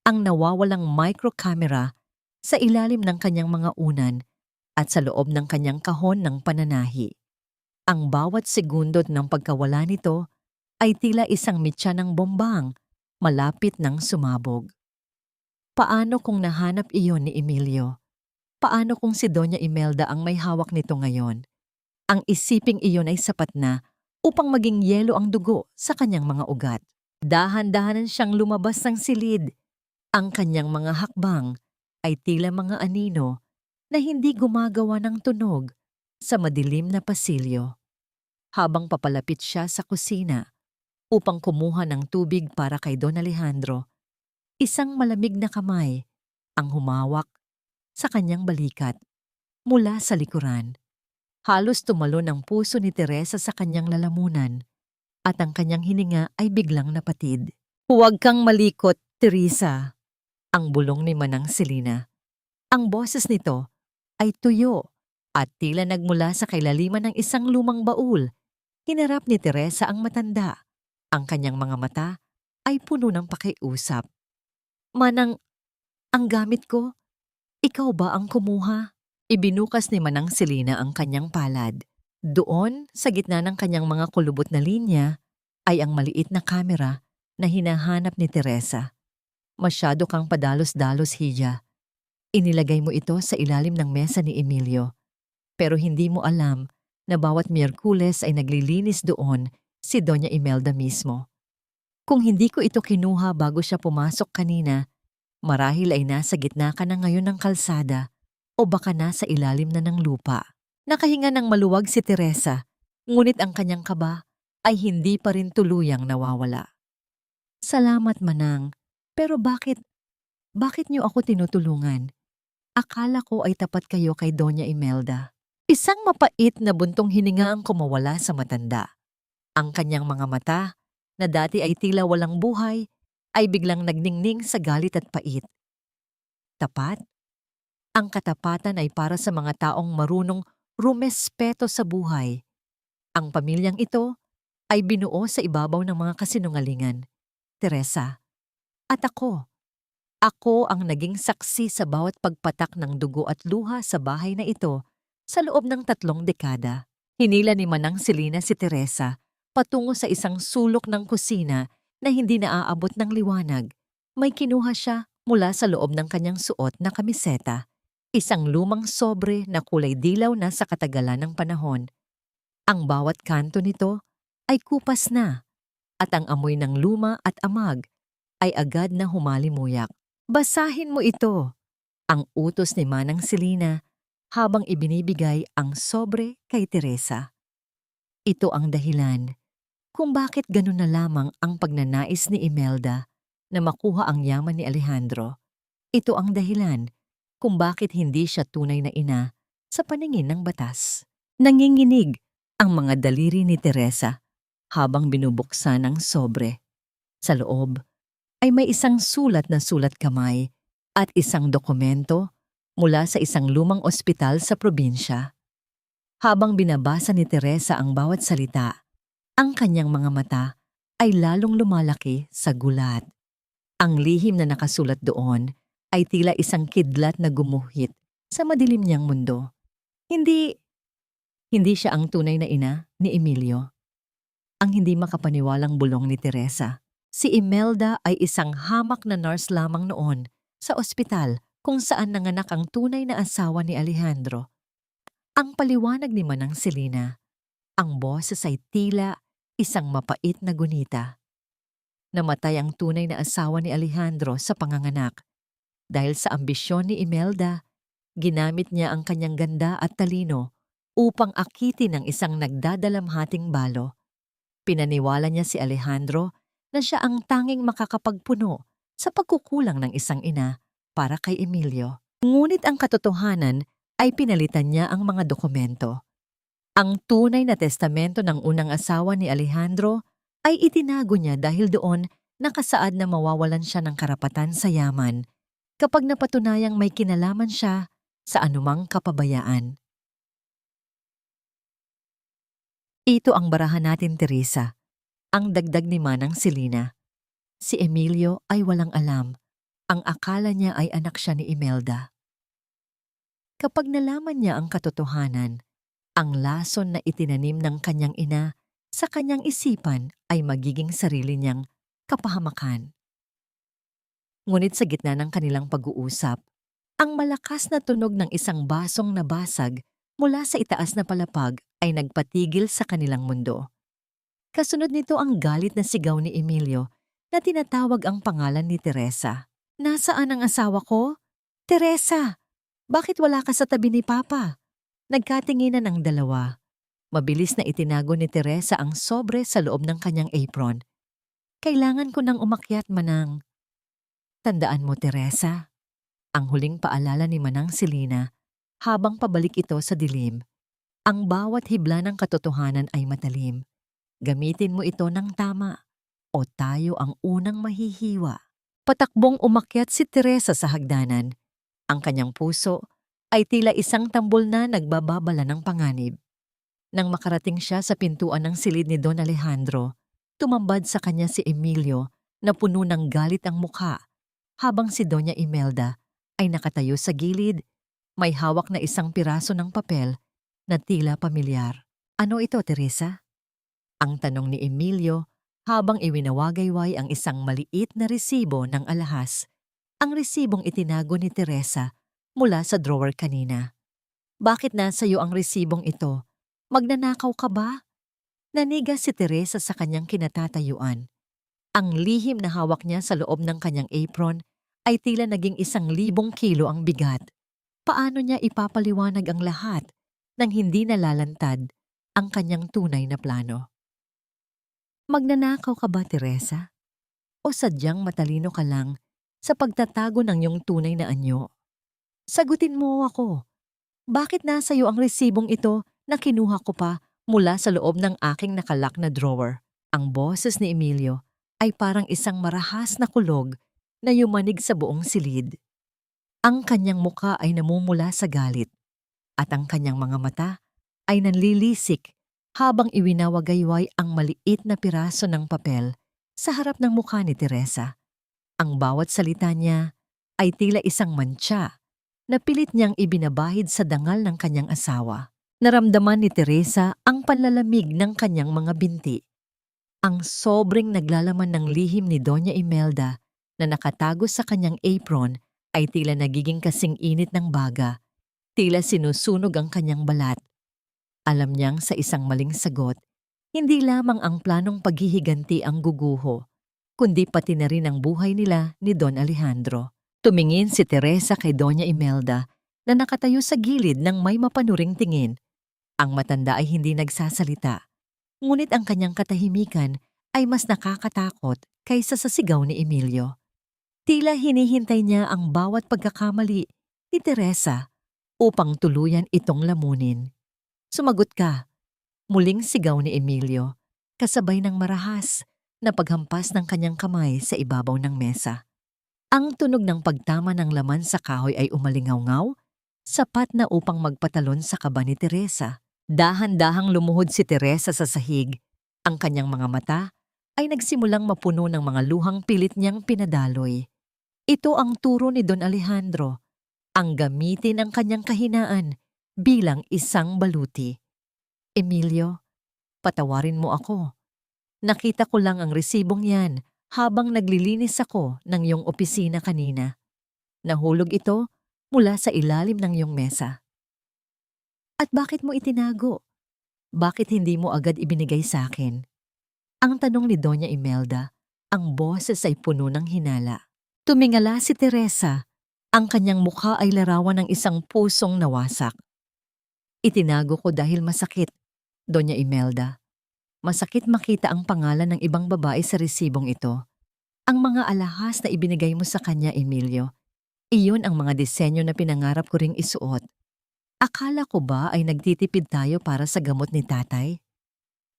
ang nawawalang microcamera sa ilalim ng kanyang mga unan at sa loob ng kanyang kahon ng pananahi. Ang bawat segundo ng pagkawala nito ay tila isang mitya ng bombang malapit ng sumabog. Paano kung nahanap iyon ni Emilio? Paano kung si Doña Imelda ang may hawak nito ngayon? Ang isiping iyon ay sapat na upang maging yelo ang dugo sa kanyang mga ugat. Dahan-dahanan siyang lumabas ng silid. Ang kanyang mga hakbang ay tila mga anino na hindi gumagawa ng tunog sa madilim na pasilyo. Habang papalapit siya sa kusina upang kumuha ng tubig para kay Don Alejandro, isang malamig na kamay ang humawak sa kanyang balikat mula sa likuran. Halos tumalon ang puso ni Teresa sa kanyang lalamunan at ang kanyang hininga ay biglang napatid. "Huwag kang malikot, Teresa," ang bulong ni Manang Selina. Ang boses nito ay tuyo at tila nagmula sa kailaliman ng isang lumang baul. Hinarap ni Teresa ang matanda. Ang kanyang mga mata ay puno ng pakiusap. "Manang, ang gamit ko, ikaw ba ang kumuha?" Ibinukas ni Manang Selina ang kanyang palad. Doon, sa gitna ng kanyang mga kulubot na linya, ay ang maliit na kamera na hinahanap ni Teresa. "Masyado kang padalos-dalos, Hija. Inilagay mo ito sa ilalim ng mesa ni Emilio. Pero hindi mo alam na bawat Miyerkules ay naglilinis doon si Doña Imelda mismo. Kung hindi ko ito kinuha bago siya pumasok kanina, marahil ay nasa gitna ka na ngayon ng kalsada o baka nasa ilalim na ng lupa." Nakahinga ng maluwag si Teresa, ngunit ang kanyang kaba ay hindi pa rin tuluyang nawawala. "Salamat, Manang. Pero bakit niyo ako tinutulungan? Akala ko ay tapat kayo kay Doña Imelda." Isang mapait na buntong hininga ang kumawala sa matanda. Ang kanyang mga mata, na dati ay tila walang buhay, ay biglang nagningning sa galit at pait. Tapat? Ang katapatan ay para sa mga taong marunong rumespeto sa buhay. Ang pamilyang ito ay binuo sa ibabaw ng mga kasinungalingan. Teresa. At ako ang naging saksi sa bawat pagpatak ng dugo at luha sa bahay na ito sa loob ng 3 dekada. Hinila ni Manang Selina si Teresa patungo sa isang sulok ng kusina na hindi naaabot ng liwanag. May kinuha siya mula sa loob ng kanyang suot na kamiseta. Isang lumang sobre na kulay dilaw na sa katagalan ng panahon. Ang bawat kanto nito ay kupas na at ang amoy ng luma at amag ay agad na humalimuyak. "Basahin mo ito," ang utos ni Manang Selina habang ibinibigay ang sobre kay Teresa. Ito ang dahilan kung bakit ganun na lamang ang pagnanais ni Imelda na makuha ang yaman ni Alejandro. Ito ang dahilan kung bakit hindi siya tunay na ina sa paningin ng batas. Nanginginig ang mga daliri ni Teresa habang binubuksan ang sobre. Sa loob, ay may isang sulat na sulat kamay at isang dokumento mula sa isang lumang ospital sa probinsya. Habang binabasa ni Teresa ang bawat salita, ang kanyang mga mata ay lalong lumalaki sa gulat. Ang lihim na nakasulat doon ay tila isang kidlat na gumuhit sa madilim niyang mundo. Hindi siya ang tunay na ina ni Emilio. Ang hindi makapaniwalang bulong ni Teresa. Si Imelda ay isang hamak na nurse lamang noon sa ospital kung saan nanganak ang tunay na asawa ni Alejandro. Ang paliwanag ni Manang Selena, ang boses ay tila isang mapait na gunita. Namatay ang tunay na asawa ni Alejandro sa panganganak. Dahil sa ambisyon ni Imelda, ginamit niya ang kanyang ganda at talino upang akitin ang isang nagdadalamhating balo. Pinaniwala niya si Alejandro na siya ang tanging makakapagpuno sa pagkukulang ng isang ina para kay Emilio. Ngunit ang katotohanan ay pinalitan niya ang mga dokumento. Ang tunay na testamento ng unang asawa ni Alejandro ay itinago niya dahil doon nakasaad na mawawalan siya ng karapatan sa yaman kapag napatunayang may kinalaman siya sa anumang kapabayaan. Ito ang barahan natin, Teresa. Ang dagdag ni Manang Selena. Si Emilio ay walang alam. Ang akala niya ay anak siya ni Imelda. Kapag nalaman niya ang katotohanan, ang lason na itinanim ng kanyang ina sa kanyang isipan ay magiging sarili niyang kapahamakan. Ngunit sa gitna ng kanilang pag-uusap, ang malakas na tunog ng isang basong nabasag mula sa itaas na palapag ay nagpatigil sa kanilang mundo. Kasunod nito ang galit na sigaw ni Emilio na tinatawag ang pangalan ni Teresa. Nasaan ang asawa ko? Teresa! Bakit wala ka sa tabi ni Papa? Nagkatinginan ang dalawa. Mabilis na itinago ni Teresa ang sobre sa loob ng kanyang apron. Kailangan ko nang umakyat, Manang. Tandaan mo, Teresa. Ang huling paalala ni Manang Selena habang pabalik ito sa dilim. Ang bawat hibla ng katotohanan ay matalim. Gamitin mo ito ng tama o tayo ang unang mahihiwa. Patakbong umakyat si Teresa sa hagdanan. Ang kanyang puso ay tila isang tambol na nagbababala ng panganib. Nang makarating siya sa pintuan ng silid ni Don Alejandro, tumambad sa kanya si Emilio na puno ng galit ang mukha, habang si Doña Imelda ay nakatayo sa gilid, may hawak na isang piraso ng papel na tila pamilyar. Ano ito, Teresa? Ang tanong ni Emilio habang iwinawagayway ang isang maliit na resibo ng alahas. Ang resibong itinago ni Teresa mula sa drawer kanina. Bakit nasa iyo ang resibong ito? Magnanakaw ka ba? Naniga si Teresa sa kanyang kinatatayuan. Ang lihim na hawak niya sa loob ng kanyang apron ay tila naging 1,000 kilo ang bigat. Paano niya ipapaliwanag ang lahat nang hindi nalalantad ang kanyang tunay na plano? Magnanakaw ka ba, Teresa? O sadyang matalino ka lang sa pagtatago ng iyong tunay na anyo? Sagutin mo ako. Bakit nasa iyo ang resibong ito na kinuha ko pa mula sa loob ng aking nakalak na drawer? Ang boses ni Emilio ay parang isang marahas na kulog na yumanig sa buong silid. Ang kanyang muka ay namumula sa galit at ang kanyang mga mata ay nanlilisik habang iwinawagayway ang maliit na piraso ng papel sa harap ng mukha ni Teresa. Ang bawat salita niya ay tila isang mantsa na pilit niyang ibinabahid sa dangal ng kanyang asawa. Naramdaman ni Teresa ang panlalamig ng kanyang mga binti. Ang sobrang naglalaman ng lihim ni Doña Imelda na nakatago sa kanyang apron ay tila nagiging kasing init ng baga, tila sinusunog ang kanyang balat. Alam niyang sa isang maling sagot, hindi lamang ang planong paghihiganti ang guguho, kundi pati na rin ang buhay nila ni Don Alejandro. Tumingin si Teresa kay Doña Imelda na nakatayo sa gilid ng may mapanuring tingin. Ang matanda ay hindi nagsasalita, ngunit ang kanyang katahimikan ay mas nakakatakot kaysa sa sigaw ni Emilio. Tila hinihintay niya ang bawat pagkakamali ni Teresa upang tuluyan itong lamunin. Sumagot ka, muling sigaw ni Emilio, kasabay ng marahas na paghampas ng kanyang kamay sa ibabaw ng mesa. Ang tunog ng pagtama ng laman sa kahoy ay umalingaw-ngaw, sapat na upang magpatalon sa kaba ni Teresa. Dahan-dahang lumuhod si Teresa sa sahig. Ang kanyang mga mata ay nagsimulang mapuno ng mga luhang pilit niyang pinadaloy. Ito ang turo ni Don Alejandro, ang gamitin ang kanyang kahinaan bilang isang baluti. Emilio, patawarin mo ako. Nakita ko lang ang resibong yan habang naglilinis ako ng iyong opisina kanina. Nahulog ito mula sa ilalim ng iyong mesa. At bakit mo itinago? Bakit hindi mo agad ibinigay sa akin? Ang tanong ni Doña Imelda, ang boses ay puno ng hinala. Tumingala si Teresa. Ang kanyang mukha ay larawan ng isang pusong nawasak. Itinago ko dahil masakit, Doña Imelda. Masakit makita ang pangalan ng ibang babae sa resibong ito. Ang mga alahas na ibinigay mo sa kanya, Emilio, iyon ang mga disenyo na pinangarap ko ring isuot. Akala ko ba ay nagtitipid tayo para sa gamot ni tatay?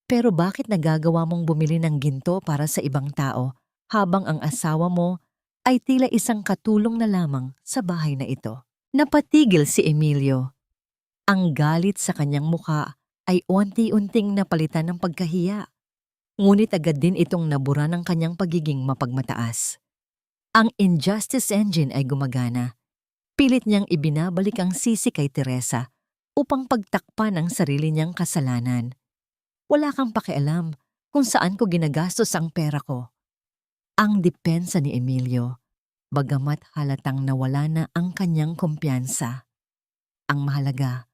Pero bakit nagagawa mong bumili ng ginto para sa ibang tao habang ang asawa mo ay tila isang katulong na lamang sa bahay na ito? Napatigil si Emilio. Ang galit sa kanyang mukha ay unti-unting napalitan ng pagkahiya. Ngunit agad din itong nabura ng kanyang pagiging mapagmataas. Ang injustice engine ay gumagana. Pilit niyang ibinabalik ang sisi kay Teresa upang pagtakpan ang sarili niyang kasalanan. Wala kang pakialam kung saan ko ginagastos ang pera ko. Ang depensa ni Emilio, bagamat halatang nawala na ang kanyang kumpiyansa. Ang mahalaga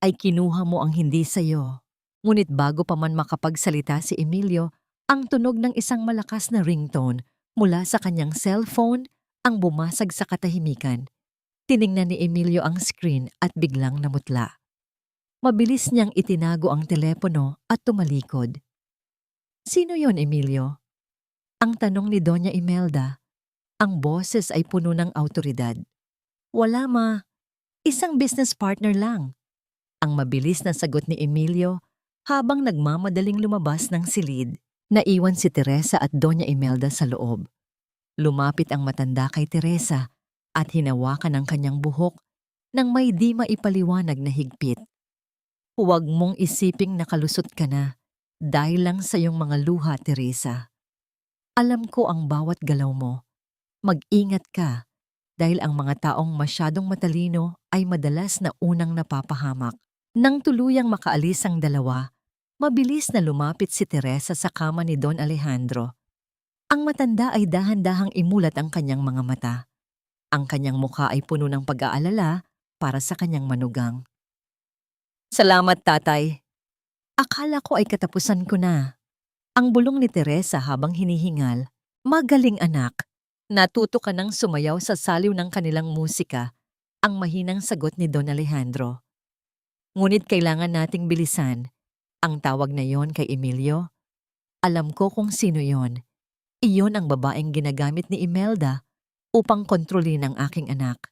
ay kinuha mo ang hindi sayo. Ngunit bago pa man makapagsalita si Emilio, ang tunog ng isang malakas na ringtone mula sa kanyang cellphone ang bumasag sa katahimikan. Tiningnan ni Emilio ang screen at biglang namutla. Mabilis niyang itinago ang telepono at tumalikod. Sino yon, Emilio? Ang tanong ni Doña Imelda. Ang boses ay puno ng awtoridad. Wala ma, isang business partner lang. Ang mabilis na sagot ni Emilio habang nagmamadaling lumabas ng silid. Naiwan si Teresa at Doña Imelda sa loob. Lumapit ang matanda kay Teresa at hinawakan ang kanyang buhok nang may di maipaliwanag na higpit. Huwag mong isiping nakalusot ka na dahil lang sa iyong mga luha, Teresa. Alam ko ang bawat galaw mo. Mag-ingat ka dahil ang mga taong masyadong matalino ay madalas na unang napapahamak. Nang tuluyang makaalis ang dalawa, mabilis na lumapit si Teresa sa kama ni Don Alejandro. Ang matanda ay dahan-dahang imulat ang kanyang mga mata. Ang kanyang mukha ay puno ng pag-aalala para sa kanyang manugang. Salamat, tatay. Akala ko ay katapusan ko na. Ang bulong ni Teresa habang hinihingal. Magaling anak. Natuto ka nang sumayaw sa saliw ng kanilang musika, ang mahinang sagot ni Don Alejandro. Ngunit kailangan nating bilisan. Ang tawag na yon kay Emilio. Alam ko kung sino yon. Iyon ang babaeng ginagamit ni Imelda upang kontrolin ang aking anak.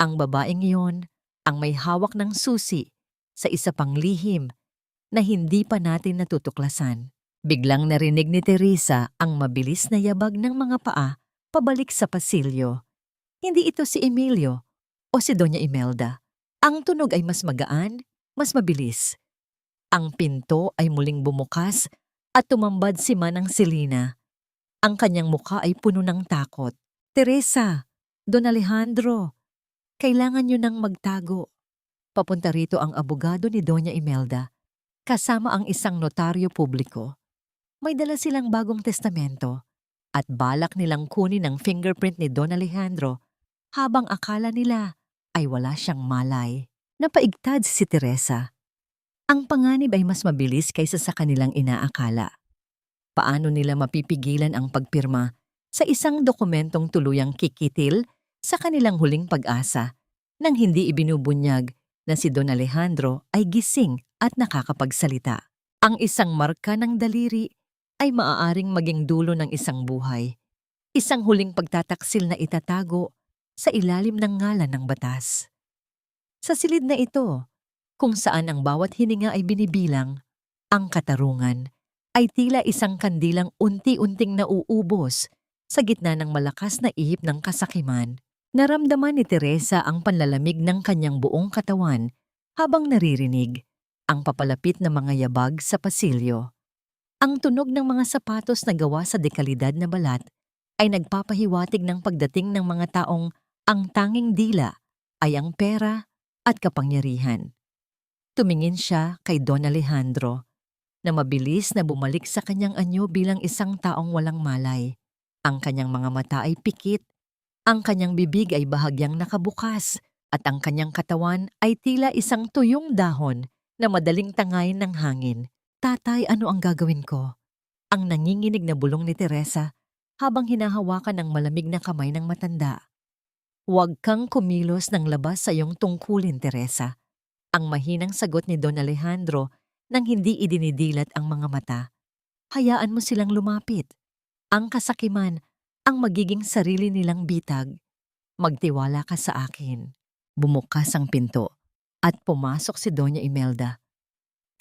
Ang babaeng iyon ang may hawak ng susi sa isa pang lihim na hindi pa natin natutuklasan. Biglang narinig ni Teresa ang mabilis na yabag ng mga paa pabalik sa pasilyo. Hindi ito si Emilio o si Doña Imelda. Ang tunog ay mas magaan, mas mabilis. Ang pinto ay muling bumukas at tumambad si Manang Selina. Ang kanyang mukha ay puno ng takot. Teresa, Don Alejandro, kailangan niyo nang magtago. Papunta rito ang abogado ni Doña Imelda, kasama ang isang notaryo publiko. May dala silang bagong testamento at balak nilang kunin ang fingerprint ni Don Alejandro habang akala nila ay wala siyang malay. Napaigtad si Teresa. Ang panganib ay mas mabilis kaysa sa kanilang inaakala. Paano nila mapipigilan ang pagpirma sa isang dokumentong tuluyang kikitil sa kanilang huling pag-asa nang hindi ibinubunyag na si Don Alejandro ay gising at nakakapagsalita. Ang isang marka ng daliri ay maaaring maging dulo ng isang buhay, isang huling pagtataksil na itatago sa ilalim ng ngalan ng batas. Sa silid na ito, kung saan ang bawat hininga ay binibilang, ang katarungan ay tila isang kandilang unti-unting nauubos sa gitna ng malakas na ihip ng kasakiman. Naramdaman ni Teresa ang panlalamig ng kanyang buong katawan habang naririnig ang papalapit na mga yabag sa pasilyo. Ang tunog ng mga sapatos na gawa sa dekalidad na balat ay nagpapahiwatig ng pagdating ng mga taong ang tanging dila ay ang pera at kapangyarihan. Tumingin siya kay Don Alejandro na mabilis na bumalik sa kanyang anyo bilang isang taong walang malay. Ang kanyang mga mata ay pikit, ang kanyang bibig ay bahagyang nakabukas, at ang kanyang katawan ay tila isang tuyong dahon na madaling tangayin ng hangin. Tatay, ano ang gagawin ko? Ang nanginginig na bulong ni Teresa habang hinahawakan ng malamig na kamay ng matanda. Huwag kang kumilos ng labas sa iyong tungkulin, Teresa. Ang mahinang sagot ni Don Alejandro nang hindi idinidilat ang mga mata. Hayaan mo silang lumapit. Ang kasakiman ang magiging sarili nilang bitag. Magtiwala ka sa akin. Bumukas ang pinto at pumasok si Doña Imelda.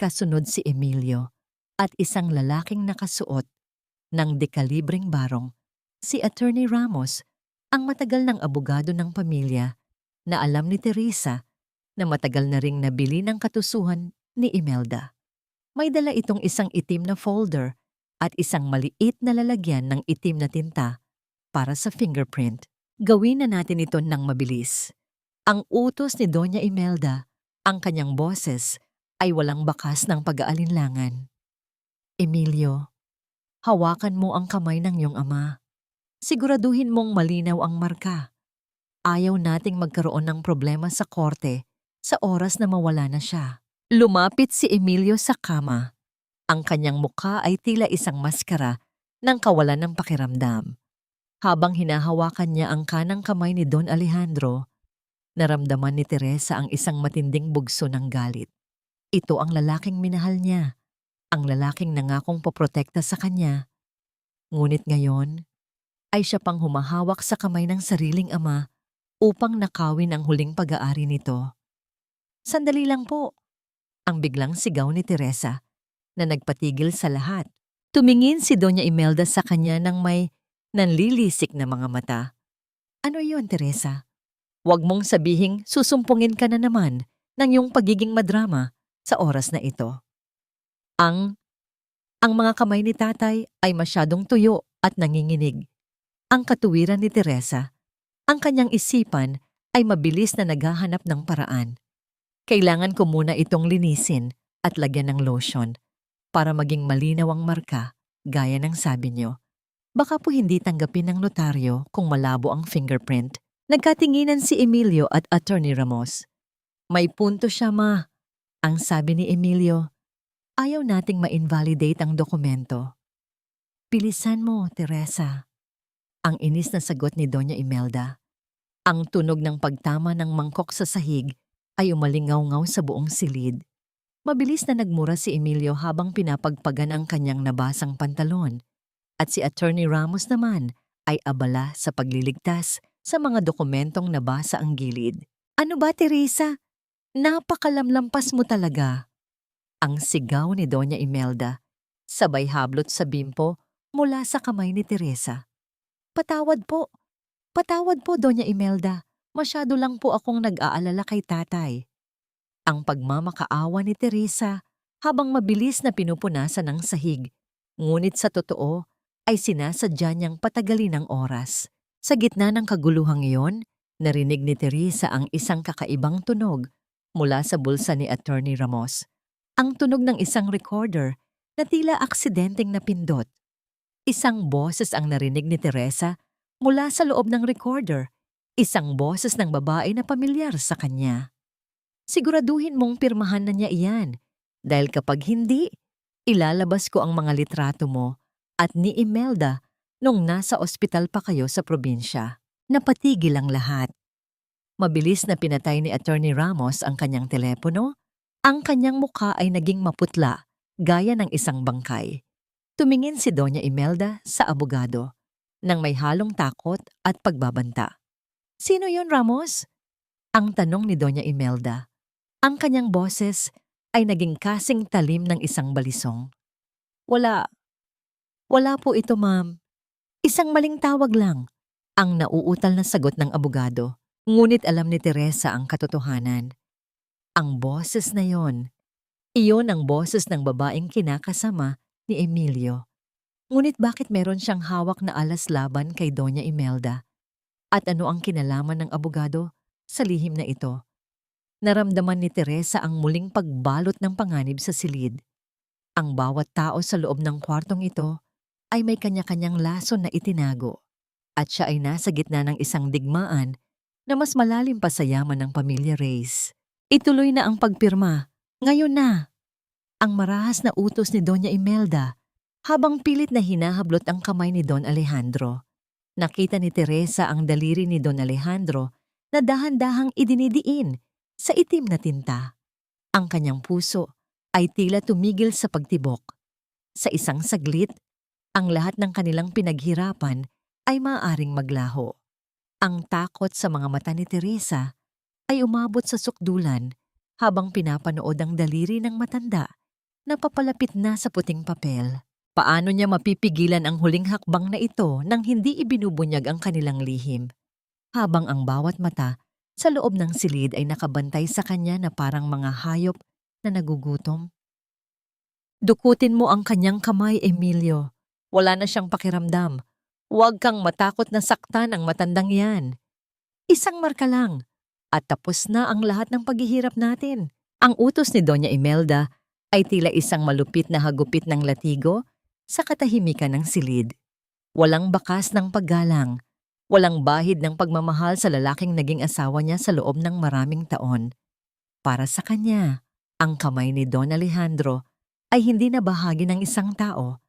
Kasunod si Emilio at isang lalaking nakasuot ng dekalibreng barong, si Attorney Ramos, ang matagal ng abogado ng pamilya na alam ni Teresa na matagal na ring nabili ng katusuhan ni Imelda. May dala itong isang itim na folder at isang maliit na lalagyan ng itim na tinta para sa fingerprint. Gawin na natin ito ng mabilis. Ang utos ni Doña Imelda, ang kanyang boses, ay walang bakas ng pag-aalinlangan. Emilio, hawakan mo ang kamay ng iyong ama. Siguraduhin mong malinaw ang marka. Ayaw nating magkaroon ng problema sa korte sa oras na mawala na siya. Lumapit si Emilio sa kama. Ang kanyang mukha ay tila isang maskara ng kawalan ng pakiramdam. Habang hinahawakan niya ang kanang kamay ni Don Alejandro, naramdaman ni Teresa ang isang matinding bugso ng galit. Ito ang lalaking minahal niya, ang lalaking nangakong poprotekta sa kanya. Ngunit ngayon, ay siya pang humahawak sa kamay ng sariling ama upang nakawin ang huling pag-aari nito. Sandali lang po, ang biglang sigaw ni Teresa na nagpatigil sa lahat. Tumingin si Doña Imelda sa kanya ng may nanlilisik na mga mata. Ano yon, Teresa? Huwag mong sabihing susumpungin ka na naman ng iyong pagiging madrama sa oras na ito. Ang mga kamay ni tatay ay masyadong tuyo at nanginginig. Ang katuwiran ni Teresa, ang kanyang isipan ay mabilis na naghahanap ng paraan. Kailangan ko muna itong linisin at lagyan ng lotion para maging malinaw ang marka, gaya ng sabi niyo. Baka po hindi tanggapin ng notaryo kung malabo ang fingerprint. Nagkatinginan si Emilio at Attorney Ramos. May punto siya, ma. Ang sabi ni Emilio, ayaw nating ma-invalidate ang dokumento. Bilisan mo, Teresa. Ang inis na sagot ni Doña Imelda. Ang tunog ng pagtama ng mangkok sa sahig ay umalingaw-ngaw sa buong silid. Mabilis na nagmura si Emilio habang pinapagpagan ang kanyang nabasang pantalon. At si Attorney Ramos naman ay abala sa pagliligtas sa mga dokumentong nabasa ang gilid. Ano ba, Teresa? Napakalamlampas mo talaga. Ang sigaw ni Doña Imelda, sabay hablot sa bimpo mula sa kamay ni Teresa. Patawad po, Doña Imelda. Masyado lang po akong nag-aalala kay tatay. Ang pagmamakaawa ni Teresa habang mabilis na pinupunasan ng sahig, ngunit sa totoo ay sinasadya niyang patagalin ang oras. Sa gitna ng kaguluhang iyon, narinig ni Teresa ang isang kakaibang tunog mula sa bulsa ni Attorney Ramos. Ang tunog ng isang recorder na tila aksidenteng napindot. Isang boses ang narinig ni Teresa mula sa loob ng recorder. Isang boses ng babae na pamilyar sa kanya. Siguraduhin mong pirmahan na niya iyan, dahil kapag hindi, ilalabas ko ang mga litrato mo at ni Imelda nung nasa ospital pa kayo sa probinsya. Napatigil ang lahat. Mabilis na pinatay ni Attorney Ramos ang kanyang telepono. Ang kanyang mukha ay naging maputla, gaya ng isang bangkay. Tumingin si Doña Imelda sa abogado, nang may halong takot at pagbabanta. Sino yon, Ramos? Ang tanong ni Doña Imelda. Ang kanyang boses ay naging kasing talim ng isang balisong. Wala. Wala po ito, ma'am. Isang maling tawag lang. Ang nauutal na sagot ng abogado. Ngunit alam ni Teresa ang katotohanan. Ang boses na yon, iyon ang boses ng babaeng kinakasama ni Emilio. Ngunit bakit meron siyang hawak na alas laban kay Doña Imelda? At ano ang kinalaman ng abogado sa lihim na ito? Naramdaman ni Teresa ang muling pagbalot ng panganib sa silid. Ang bawat tao sa loob ng kwartong ito ay may kanya-kanyang lason na itinago. At siya ay nasa gitna ng isang digmaan na mas malalim pa sa yaman ng pamilya Reyes. Ituloy na ang pagpirma. Ngayon na. Ang marahas na utos ni Doña Imelda habang pilit na hinahablot ang kamay ni Don Alejandro. Nakita ni Teresa ang daliri ni Don Alejandro na dahan-dahang idinidiin sa itim na tinta. Ang kanyang puso ay tila tumigil sa pagtibok. Sa isang saglit, ang lahat ng kanilang pinaghirapan ay maaaring maglaho. Ang takot sa mga mata ni Teresa ay umabot sa sukdulan habang pinapanood ang daliri ng matanda na papalapit na sa puting papel. Paano niya mapipigilan ang huling hakbang na ito nang hindi ibinubunyag ang kanilang lihim? Habang ang bawat mata sa loob ng silid ay nakabantay sa kanya na parang mga hayop na nagugutom. Dukutin mo ang kanyang kamay, Emilio. Wala na siyang pakiramdam. Huwag kang matakot na saktan ang matandang yan. Isang marka lang, at tapos na ang lahat ng paghihirap natin. Ang utos ni Doña Imelda ay tila isang malupit na hagupit ng latigo sa katahimikan ng silid. Walang bakas ng paggalang, walang bahid ng pagmamahal sa lalaking naging asawa niya sa loob ng maraming taon. Para sa kanya, ang kamay ni Don Alejandro ay hindi na bahagi ng isang tao,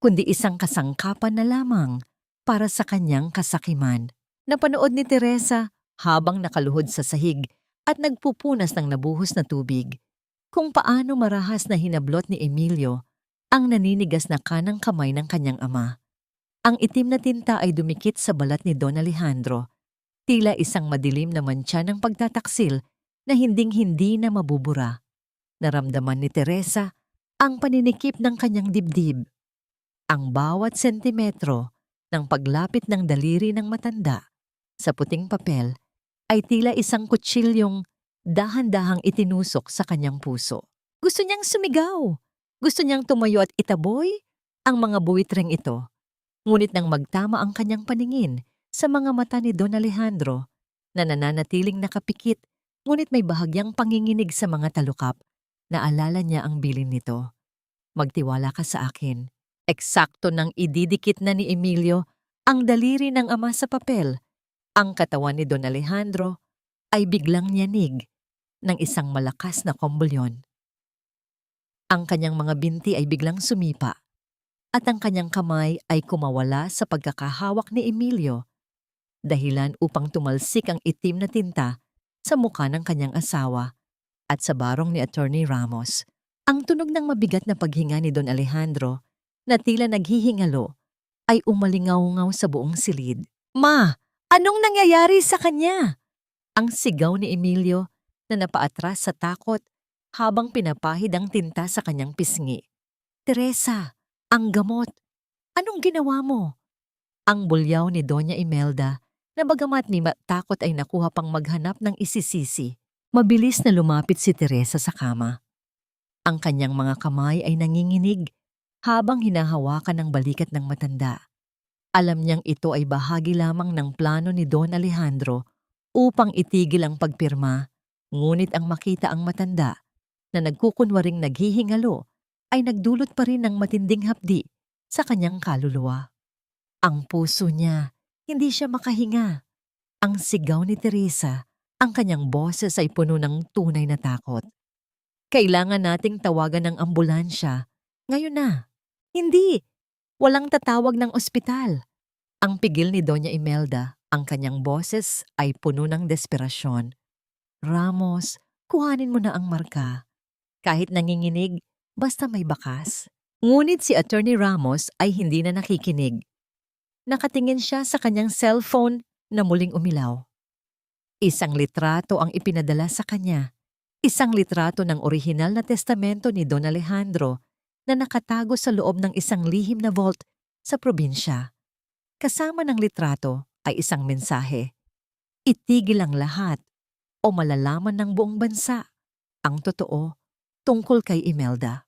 kundi isang kasangkapan na lamang para sa kanyang kasakiman. Napanood ni Teresa habang nakaluhod sa sahig at nagpupunas ng nabuhos na tubig kung paano marahas na hinablot ni Emilio ang naninigas na kanang kamay ng kanyang ama. Ang itim na tinta ay dumikit sa balat ni Don Alejandro, tila isang madilim na mantsa ng pagtataksil na hinding-hindi na mabubura. Naramdaman ni Teresa ang paninikip ng kanyang dibdib. Ang bawat sentimetro ng paglapit ng daliri ng matanda sa puting papel ay tila isang kutsilyong dahan-dahang itinusok sa kanyang puso. Gusto niyang sumigaw. Gusto niyang tumayo at itaboy ang mga buwitreng ito. Ngunit nang magtama ang kanyang paningin sa mga mata ni Don Alejandro na nananatiling nakapikit ngunit may bahagyang panginginig sa mga talukap, naalala niya ang bilin nito. Magtiwala ka sa akin. Eksakto nang ididikit na ni Emilio ang daliri ng ama sa papel. Ang katawan ni Don Alejandro ay biglang nyanig ng isang malakas na kombulyon. Ang kanyang mga binti ay biglang sumipa at ang kanyang kamay ay kumawala sa pagkakahawak ni Emilio, dahilan upang tumalsik ang itim na tinta sa mukha ng kanyang asawa at sa barong ni Attorney Ramos. Ang tunog ng mabigat na paghinga ni Don Alejandro na tila naghihingalo ay umalingaw-ngaw sa buong silid. Ma! Anong nangyayari sa kanya? Ang sigaw ni Emilio na napaatras sa takot habang pinapahid ang tinta sa kanyang pisngi. Teresa, ang gamot. Anong ginawa mo? Ang bulyaw ni Doña Imelda na bagamat ni takot ay nakuha pang maghanap ng isisisi. Mabilis na lumapit si Teresa sa kama. Ang kanyang mga kamay ay nanginginig habang hinahawakan ang balikat ng matanda. Alam niyang ito ay bahagi lamang ng plano ni Don Alejandro upang itigil ang pagpirma, ngunit ang makita ang matanda na nagkukunwaring naghihingalo ay nagdulot pa rin ng matinding hapdi sa kanyang kaluluwa. Ang puso niya, hindi siya makahinga. Ang sigaw ni Teresa, ang kanyang boses ay puno ng tunay na takot. Kailangan nating tawagan ng ambulansya. Ngayon na. Hindi. Walang tatawag ng ospital. Ang pigil ni Doña Imelda, ang kanyang boses ay puno ng desperasyon. Ramos, kuhanin mo na ang marka. Kahit nanginginig, basta may bakas. Ngunit si Attorney Ramos ay hindi na nakikinig. Nakatingin siya sa kanyang cellphone na muling umilaw. Isang litrato ang ipinadala sa kanya. Isang litrato ng orihinal na testamento ni Don Alejandro na nakatago sa loob ng isang lihim na vault sa probinsya. Kasama ng litrato ay isang mensahe. Itigil ang lahat o malalaman ng buong bansa ang totoo tungkol kay Imelda.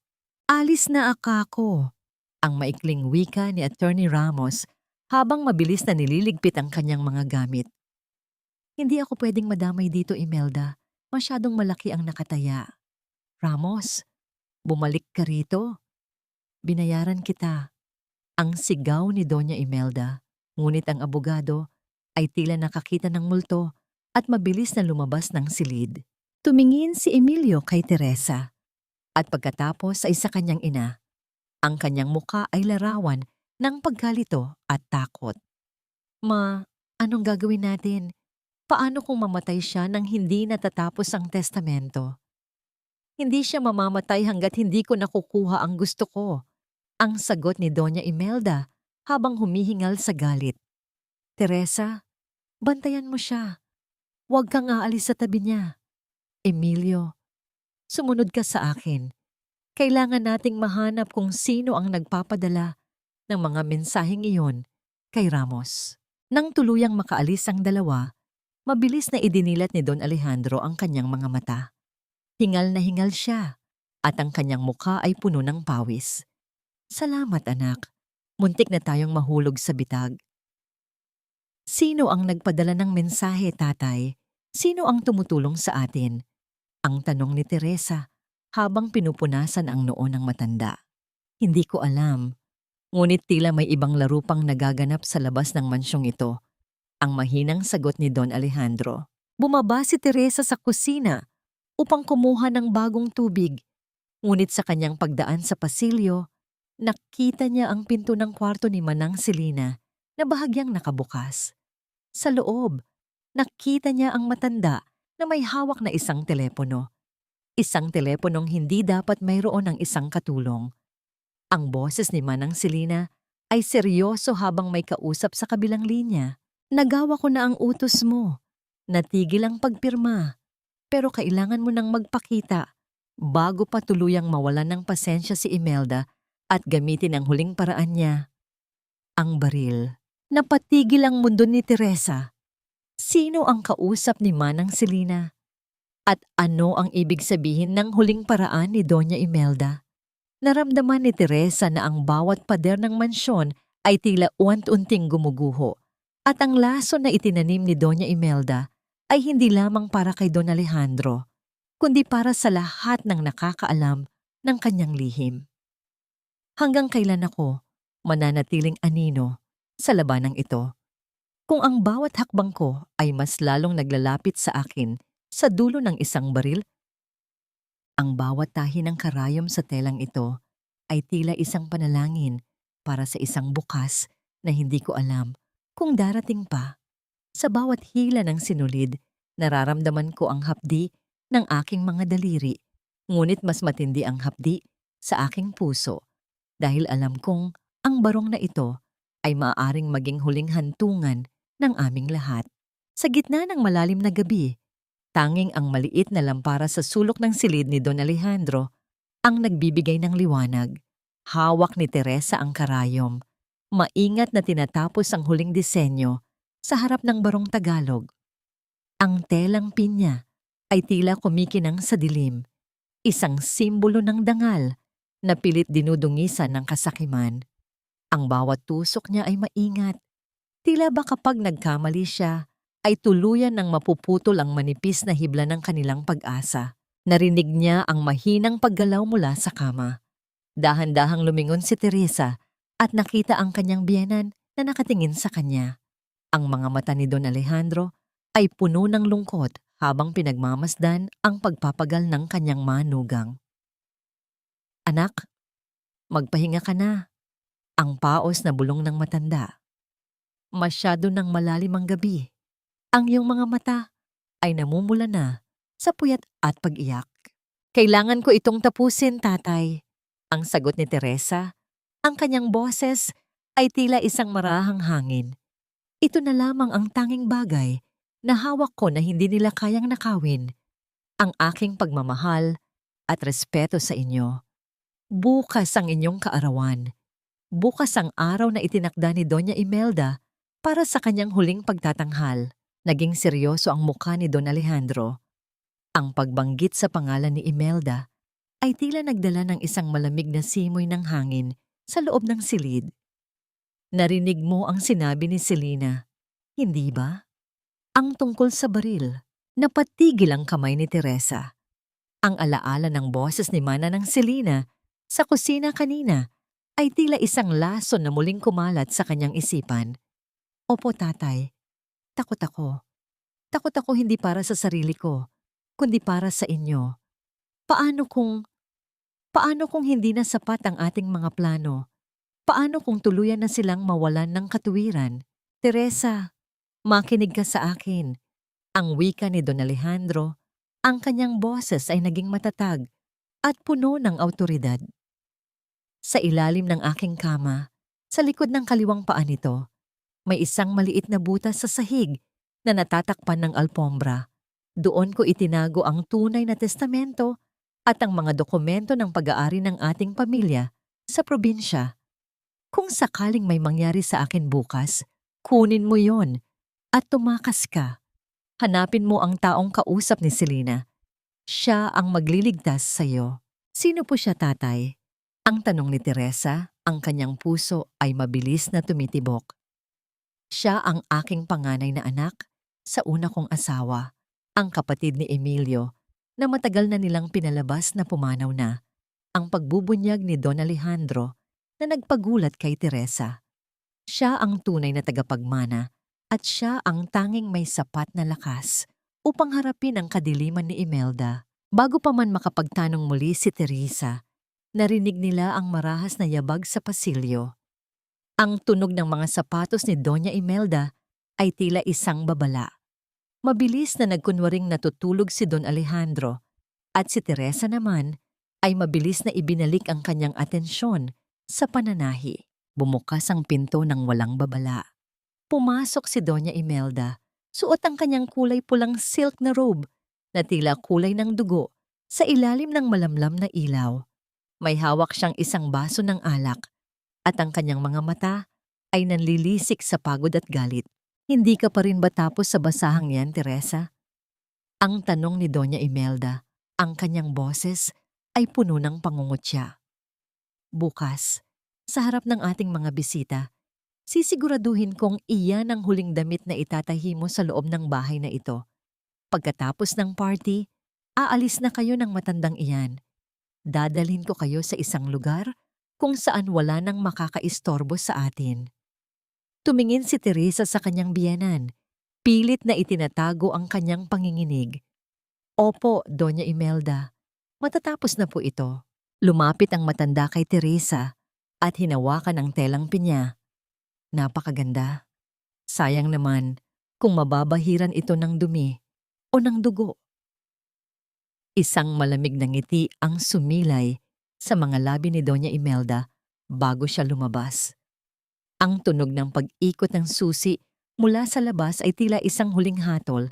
Alis na ako, ang maikling wika ni Attorney Ramos habang mabilis na nililigpit ang kanyang mga gamit. Hindi ako pwedeng madamay dito, Imelda. Masyadong malaki ang nakataya. Ramos, bumalik ka rito. Binayaran kita. Ang sigaw ni Doña Imelda, ngunit ang abogado ay tila nakakita ng multo at mabilis na lumabas ng silid. Tumingin si Emilio kay Teresa at pagkatapos ay sa kanyang ina. Ang kanyang muka ay larawan ng pagkalito at takot. Ma, anong gagawin natin? Paano kung mamatay siya nang hindi natatapos ang testamento? Hindi siya mamamatay hanggat hindi ko nakukuha ang gusto ko. Ang sagot ni Doña Imelda habang humihingal sa galit. Teresa, bantayan mo siya. Huwag kang aalis sa tabi niya. Emilio, sumunod ka sa akin. Kailangan nating mahanap kung sino ang nagpapadala ng mga mensaheng iyon kay Ramos. Nang tuluyang makaalis ang dalawa, mabilis na idinilat ni Don Alejandro ang kanyang mga mata. Hingal na hingal siya at ang kanyang mukha ay puno ng pawis. Salamat anak, muntik na tayong mahulog sa bitag. Sino ang nagpadala ng mensahe, tatay? Sino ang tumutulong sa atin? Ang tanong ni Teresa habang pinupunasan ang noo ng matanda. Hindi ko alam, ngunit tila may ibang laro pang nagaganap sa labas ng mansyong ito. Ang mahinang sagot ni Don Alejandro. Bumaba si Teresa sa kusina upang kumuha ng bagong tubig. Ngunit sa kanyang pagdaan sa pasilyo, nakita niya ang pinto ng kwarto ni Manang Selina na bahagyang nakabukas. Sa loob, nakita niya ang matanda na may hawak na isang telepono. Isang teleponong hindi dapat mayroon ng isang katulong. Ang boses ni Manang Selina ay seryoso habang may kausap sa kabilang linya. Nagawa ko na ang utos mo. Natigil ang pagpirma. Pero kailangan mo nang magpakita bago pa tuluyang mawalan ng pasensya si Imelda at gamitin ang huling paraan niya. Ang baril. Napatigil ang mundo ni Teresa. Sino ang kausap ni Manang Selina? At ano ang ibig sabihin ng huling paraan ni Doña Imelda? Naramdaman ni Teresa na ang bawat pader ng mansyon ay tila unti-unting gumuguho at ang laso na itinanim ni Doña Imelda ay hindi lamang para kay Don Alejandro, kundi para sa lahat ng nakakaalam ng kanyang lihim. Hanggang kailan ako mananatiling anino sa labanang ito? Kung ang bawat hakbang ko ay mas lalong naglalapit sa akin sa dulo ng isang baril, ang bawat tahi ng karayom sa telang ito ay tila isang panalangin para sa isang bukas na hindi ko alam kung darating pa. Sa bawat hila ng sinulid, nararamdaman ko ang hapdi ng aking mga daliri, ngunit mas matindi ang hapdi sa aking puso dahil alam kong ang barong na ito ay maaaring maging huling hantungan ng aming lahat. Sa gitna ng malalim na gabi, tanging ang maliit na lampara sa sulok ng silid ni Don Alejandro ang nagbibigay ng liwanag. Hawak ni Teresa ang karayom. Maingat na tinatapos ang huling disenyo sa harap ng barong Tagalog. Ang telang pinya ay tila kumikinang sa dilim, isang simbolo ng dangal na pilit dinudungisan ng kasakiman. Ang bawat tusok niya ay maingat. Tila ba kapag nagkamali siya, ay tuluyan ng mapuputol ang manipis na hibla ng kanilang pag-asa. Narinig niya ang mahinang paggalaw mula sa kama. Dahan-dahang lumingon si Teresa at nakita ang kanyang biyenan na nakatingin sa kanya. Ang mga mata ni Don Alejandro ay puno ng lungkot habang pinagmamasdan ang pagpapagal ng kanyang manugang. Anak, magpahinga ka na. Ang paos na bulong ng matanda. Masyado ng malalim ang gabi. Ang iyong mga mata ay namumula na sa puyat at pag-iyak. Kailangan ko itong tapusin, tatay. Ang sagot ni Teresa, ang kanyang boses ay tila isang marahang hangin. Ito na lamang ang tanging bagay na hawak ko na hindi nila kayang nakawin. Ang aking pagmamahal at respeto sa inyo. Bukas ang inyong kaarawan. Bukas ang araw na itinakda ni Doña Imelda para sa kanyang huling pagtatanghal. Naging seryoso ang mukha ni Don Alejandro. Ang pagbanggit sa pangalan ni Imelda ay tila nagdala ng isang malamig na simoy ng hangin sa loob ng silid. Narinig mo ang sinabi ni Selena, hindi ba? Ang tungkol sa baril. Napatigil ang kamay ni Teresa. Ang alaala ng boses ni Mana ng Selena sa kusina kanina ay tila isang lason na muling kumalat sa kanyang isipan. Opo, tatay. Takot ako. Takot ako hindi para sa sarili ko, kundi para sa inyo. Paano kung hindi na sapat ang ating mga plano? Paano kung tuluyan na silang mawalan ng katuwiran? Teresa, makinig ka sa akin. Ang wika ni Don Alejandro, ang kanyang boses ay naging matatag at puno ng awtoridad. Sa ilalim ng aking kama, sa likod ng kaliwang paa nito, may isang maliit na butas sa sahig na natatakpan ng alpombra. Doon ko itinago ang tunay na testamento at ang mga dokumento ng pag-aari ng ating pamilya sa probinsya. Kung sakaling may mangyari sa akin bukas, kunin mo yon at tumakas ka. Hanapin mo ang taong kausap ni Selena. Siya ang magliligtas sa iyo. Sino po siya, tatay? Ang tanong ni Teresa, ang kanyang puso ay mabilis na tumitibok. Siya ang aking panganay na anak sa una kong asawa, ang kapatid ni Emilio, na matagal na nilang pinalabas na pumanaw na. Ang pagbubunyag ni Don Alejandro na nagpagulat kay Teresa. Siya ang tunay na tagapagmana at siya ang tanging may sapat na lakas upang harapin ang kadiliman ni Imelda. Bago pa man makapagtanong muli si Teresa, narinig nila ang marahas na yabag sa pasilyo. Ang tunog ng mga sapatos ni Doña Imelda ay tila isang babala. Mabilis na nagkunwaring natutulog si Don Alejandro at si Teresa naman ay mabilis na ibinalik ang kanyang atensyon sa pananahi. Bumukas ang pinto ng walang babala. Pumasok si Doña Imelda, suot ang kanyang kulay pulang silk na robe na tila kulay ng dugo sa ilalim ng malamlam na ilaw. May hawak siyang isang baso ng alak at ang kanyang mga mata ay nanlilisik sa pagod at galit. Hindi ka pa rin ba tapos sa basahang yan, Teresa? Ang tanong ni Doña Imelda, ang kanyang boses ay puno ng pangungutya. Bukas, sa harap ng ating mga bisita, sisiguraduhin kong iyan ang huling damit na itatahi mo sa loob ng bahay na ito. Pagkatapos ng party, aalis na kayo ng matandang iyan. Dadalhin ko kayo sa isang lugar kung saan wala nang makakaistorbo sa atin. Tumingin si Teresa sa kanyang biyenan. Pilit na itinatago ang kanyang panginginig. Opo, Doña Imelda. Matatapos na po ito. Lumapit ang matanda kay Teresa at hinawakan ang telang pinya. Napakaganda. Sayang naman kung mababahiran ito ng dumi o ng dugo. Isang malamig na ngiti ang sumilay sa mga labi ni Doña Imelda bago siya lumabas. Ang tunog ng pag-ikot ng susi mula sa labas ay tila isang huling hatol.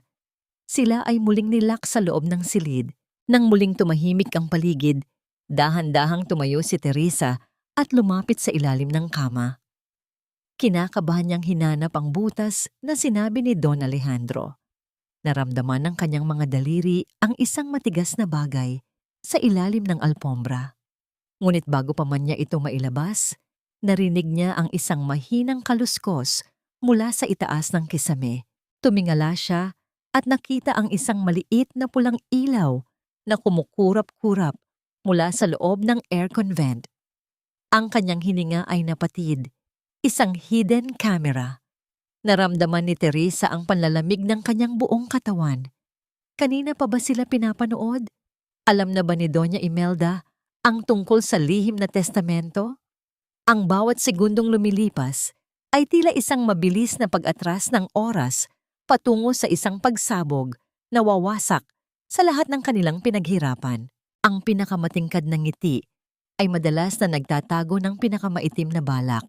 Sila ay muling nilak sa loob ng silid. Nang muling tumahimik ang paligid, dahan-dahang tumayo si Teresa at lumapit sa ilalim ng kama. Kinakabahan niyang hinanap ang butas na sinabi ni Don Alejandro. Naramdaman ng kanyang mga daliri ang isang matigas na bagay sa ilalim ng alpombra. Ngunit bago pa man niya ito mailabas, narinig niya ang isang mahinang kaluskos mula sa itaas ng kisame. Tumingala siya at nakita ang isang maliit na pulang ilaw na kumukurap-kurap mula sa loob ng aircon vent. Ang kanyang hininga ay napatid, isang hidden camera. Naramdaman ni Teresa ang panlalamig ng kanyang buong katawan. Kanina pa ba sila pinapanood? Alam na ba ni Doña Imelda ang tungkol sa lihim na testamento? Ang bawat segundong lumilipas ay tila isang mabilis na pag-atras ng oras patungo sa isang pagsabog na wawasak sa lahat ng kanilang pinaghirapan. Ang pinakamatingkad na ngiti ay madalas na nagtatago ng pinakamaitim na balak,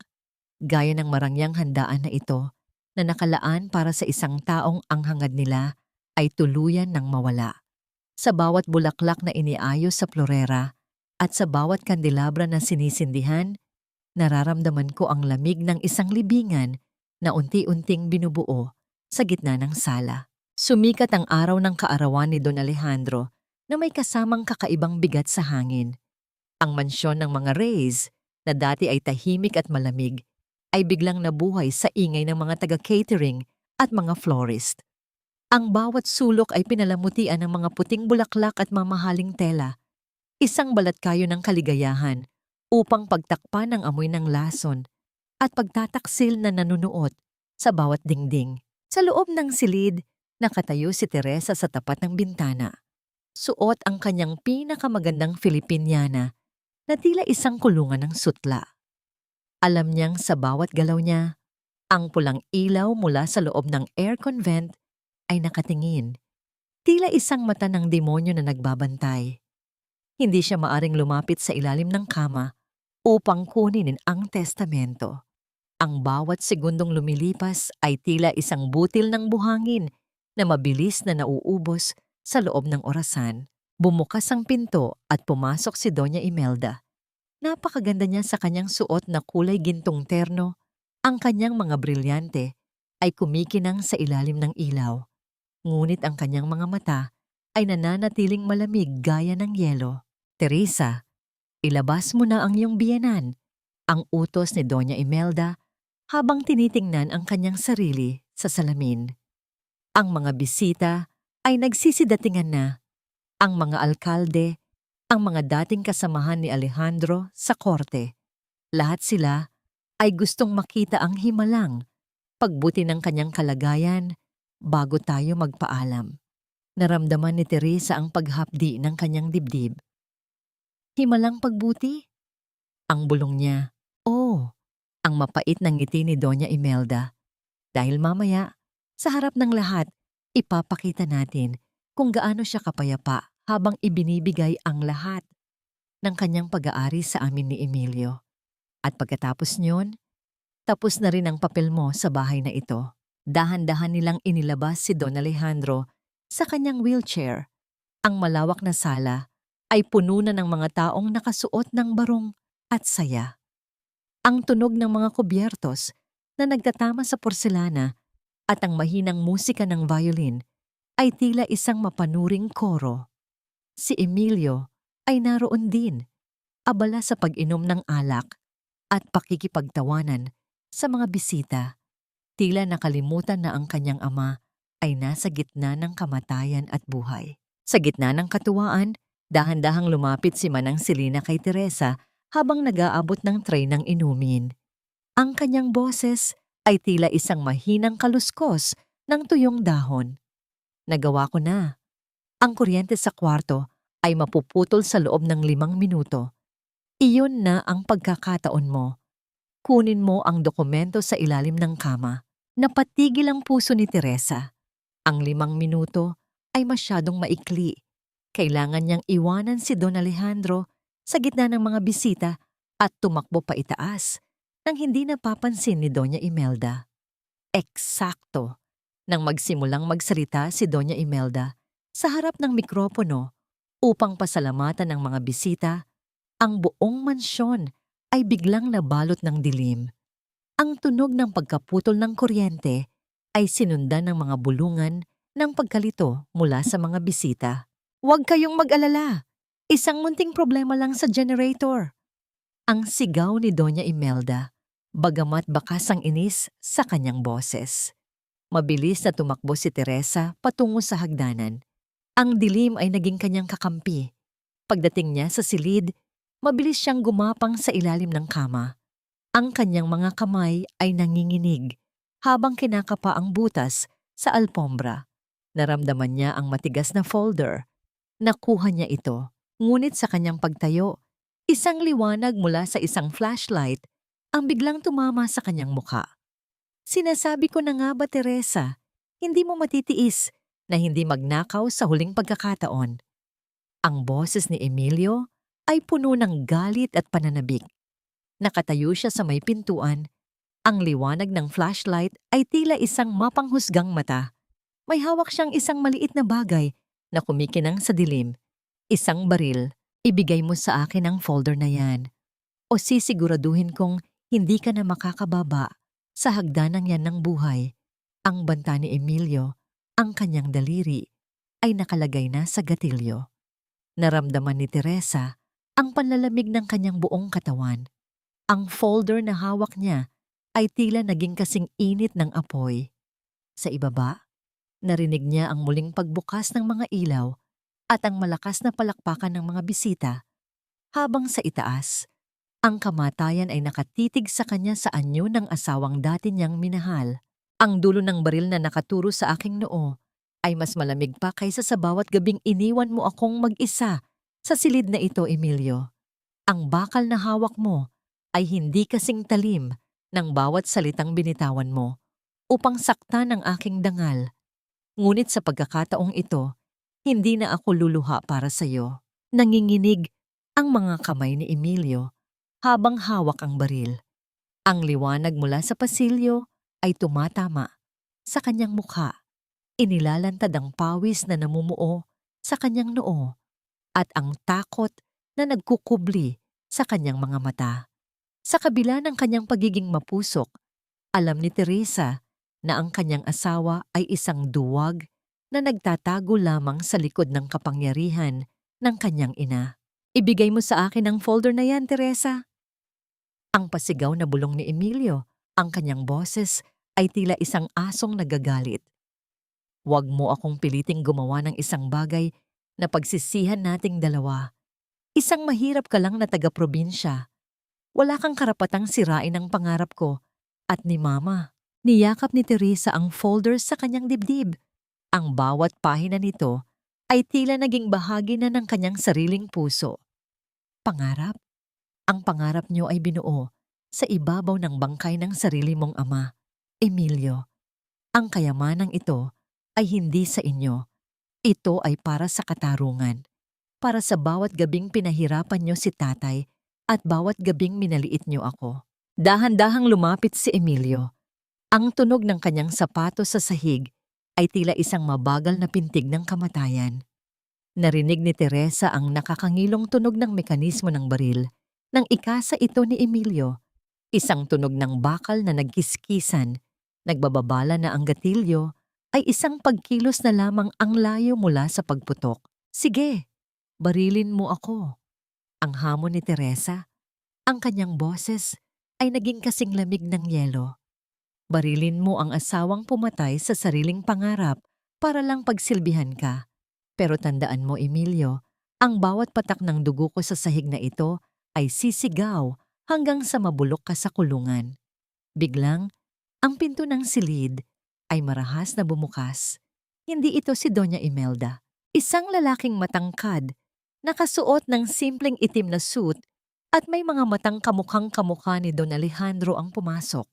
gaya ng marangyang handaan na ito na nakalaan para sa isang taong ang hangad nila ay tuluyan ng mawala. Sa bawat bulaklak na iniayos sa florera, At sa bawat kandelabra na sinisindihan, nararamdaman ko ang lamig ng isang libingan na unti-unting binubuo sa gitna ng sala. Sumikat ang araw ng kaarawan ni Don Alejandro na may kasamang kakaibang bigat sa hangin. Ang mansyon ng mga Reyes, na dati ay tahimik at malamig, ay biglang nabuhay sa ingay ng mga taga-catering at mga florist. Ang bawat sulok ay pinalamutian ng mga puting bulaklak at mamahaling tela, isang balatkayo ng kaligayahan upang pagtakpan ang amoy ng lason at pagtataksil na nanunuot sa bawat dingding. Sa loob ng silid, nakatayo si Teresa sa tapat ng bintana. Suot ang kanyang pinakamagandang Filipiniana na tila isang kulungan ng sutla. Alam niyang sa bawat galaw niya, ang pulang ilaw mula sa loob ng aircon vent ay nakatingin, tila isang mata ng demonyo na nagbabantay. Hindi siya maaring lumapit sa ilalim ng kama upang kunin ang testamento. Ang bawat segundong lumilipas ay tila isang butil ng buhangin na mabilis na nauubos sa loob ng orasan. Bumukas ang pinto at pumasok si Doña Imelda. Napakaganda niya sa kanyang suot na kulay gintong terno. Ang kanyang mga brilyante ay kumikinang sa ilalim ng ilaw. Ngunit ang kanyang mga mata ay nananatiling malamig gaya ng yelo. Teresa, ilabas mo na ang iyong biyenan, ang utos ni Doña Imelda habang tinitingnan ang kanyang sarili sa salamin. Ang mga bisita ay nagsisidatingan na. Ang mga alkalde, ang mga dating kasamahan ni Alejandro sa korte. Lahat sila ay gustong makita ang himalang pagbuti ng kanyang kalagayan bago tayo magpaalam. Naramdaman ni Teresa ang paghapdi ng kanyang dibdib. Himalang pagbuti? Ang bulong niya. Oh, ang mapait ng ngiti ni Doña Imelda. Dahil mamaya, sa harap ng lahat, ipapakita natin kung gaano siya kapayapa habang ibinibigay ang lahat ng kanyang pag-aari sa amin ni Emilio. At pagkatapos niyon, tapos na rin ang papel mo sa bahay na ito. Dahan-dahan nilang inilabas si Don Alejandro sa kanyang wheelchair. Ang malawak na sala ay puno na ng mga taong nakasuot ng barong at saya. Ang tunog ng mga kubyertos na nagtatama sa porselana at ang mahinang musika ng violin ay tila isang mapanuring koro. Si Emilio ay naroon din, abala sa pag-inom ng alak at pakikipagtawanan sa mga bisita. Tila nakalimutan na ang kanyang ama ay nasa gitna ng kamatayan at buhay. Sa gitna ng katuwaan, dahan-dahang lumapit si Manang Selena kay Teresa habang nag-aabot ng tray ng inumin. Ang kanyang boses ay tila isang mahinang kaluskos ng tuyong dahon. Nagawa ko na. Ang kuryente sa kwarto ay mapuputol sa loob ng 5 minuto. Iyon na ang pagkakataon mo. Kunin mo ang dokumento sa ilalim ng kama. Napatigil ang puso ni Teresa. Ang 5 minuto ay masyadong maikli. Kailangan niyang iwanan si Don Alejandro sa gitna ng mga bisita at tumakbo pa itaas nang hindi napapansin ni Doña Imelda. Eksakto nang magsimulang magsalita si Doña Imelda sa harap ng mikropono upang pasalamatan ng mga bisita, ang buong mansyon ay biglang nabalot ng dilim. Ang tunog ng pagkaputol ng kuryente ay sinundan ng mga bulungan ng pagkalito mula sa mga bisita. Huwag kayong mag-alala. Isang munting problema lang sa generator. Ang sigaw ni Doña Imelda, bagamat bakas ang inis sa kanyang boses. Mabilis na tumakbo si Teresa patungo sa hagdanan. Ang dilim ay naging kanyang kakampi. Pagdating niya sa silid, mabilis siyang gumapang sa ilalim ng kama. Ang kanyang mga kamay ay nanginginig habang kinakapa ang butas sa alpombra. Naramdaman niya ang matigas na folder. Nakuha niya ito, ngunit sa kanyang pagtayo, isang liwanag mula sa isang flashlight ang biglang tumama sa kanyang mukha. Sinasabi ko na nga ba, Teresa, hindi mo matitiis na hindi magnakaw sa huling pagkakataon. Ang boses ni Emilio ay puno ng galit at pananabik. Nakatayo siya sa may pintuan. Ang liwanag ng flashlight ay tila isang mapanghusgang mata. May hawak siyang isang maliit na bagay na kumikinang sa dilim, isang baril Ibigay mo sa akin ang folder na yan o sisiguraduhin kong hindi ka na makakababa sa hagdanang yan ng buhay. Ang banta ni Emilio, ang kanyang daliri, ay nakalagay na sa gatilyo. Naramdaman ni Teresa ang panlalamig ng kanyang buong katawan. Ang folder na hawak niya ay tila naging kasing init ng apoy. Sa ibaba, narinig niya ang muling pagbukas ng mga ilaw at ang malakas na palakpakan ng mga bisita, habang sa itaas, ang kamatayan ay nakatitig sa kanya sa anyo ng asawang dati niyang minahal. Ang dulo ng baril na nakaturo sa aking noo ay mas malamig pa kaysa sa bawat gabing iniwan mo akong mag-isa sa silid na ito, Emilio. Ang bakal na hawak mo ay hindi kasing talim ng bawat salitang binitawan mo upang saktan ang aking dangal. Ngunit sa pagkakataong ito, hindi na ako luluha para sa iyo. Nanginginig ang mga kamay ni Emilio habang hawak ang baril. Ang liwanag mula sa pasilyo ay tumatama sa kanyang mukha. Inilalantad ang pawis na namumuo sa kanyang noo at ang takot na nagkukubli sa kanyang mga mata. Sa kabila ng kanyang pagiging mapusok, alam ni Teresa na ang kanyang asawa ay isang duwag na nagtatago lamang sa likod ng kapangyarihan ng kanyang ina. Ibigay mo sa akin ang folder na yan, Teresa. Ang pasigaw na bulong ni Emilio, ang kanyang boses ay tila isang asong nagagalit. Huwag mo akong piliting gumawa ng isang bagay na pagsisihan nating dalawa. Isang mahirap ka lang na taga-probinsya. Wala kang karapatang sirain ang pangarap ko at ni Mama. Niyakap ni Teresa ang folder sa kanyang dibdib. Ang bawat pahina nito ay tila naging bahagi na ng kanyang sariling puso. Pangarap? Ang pangarap niyo ay binuo sa ibabaw ng bangkay ng sarili mong ama, Emilio. Ang kayamanang ito ay hindi sa inyo. Ito ay para sa katarungan. Para sa bawat gabing pinahirapan niyo si tatay at bawat gabing minaliit niyo ako. Dahan-dahang lumapit si Emilio. Ang tunog ng kanyang sapatos sa sahig ay tila isang mabagal na pintig ng kamatayan. Narinig ni Teresa ang nakakangilong tunog ng mekanismo ng baril nang ikasa ito ni Emilio. Isang tunog ng bakal na nagkiskisan, nagbababala na ang gatilyo ay isang pagkilos na lamang ang layo mula sa pagputok. Sige, barilin mo ako. Ang hamon ni Teresa, ang kanyang boses ay naging kasing lamig ng yelo. Barilin mo ang asawang pumatay sa sariling pangarap para lang pagsilbihan ka. Pero tandaan mo, Emilio, ang bawat patak ng dugo ko sa sahig na ito ay sisigaw hanggang sa mabulok ka sa kulungan. Biglang, ang pinto ng silid ay marahas na bumukas. Hindi ito si Doña Imelda. Isang lalaking matangkad, nakasuot ng simpleng itim na suit at may mga matang kamukhang kamukha ni Don Alejandro ang pumasok.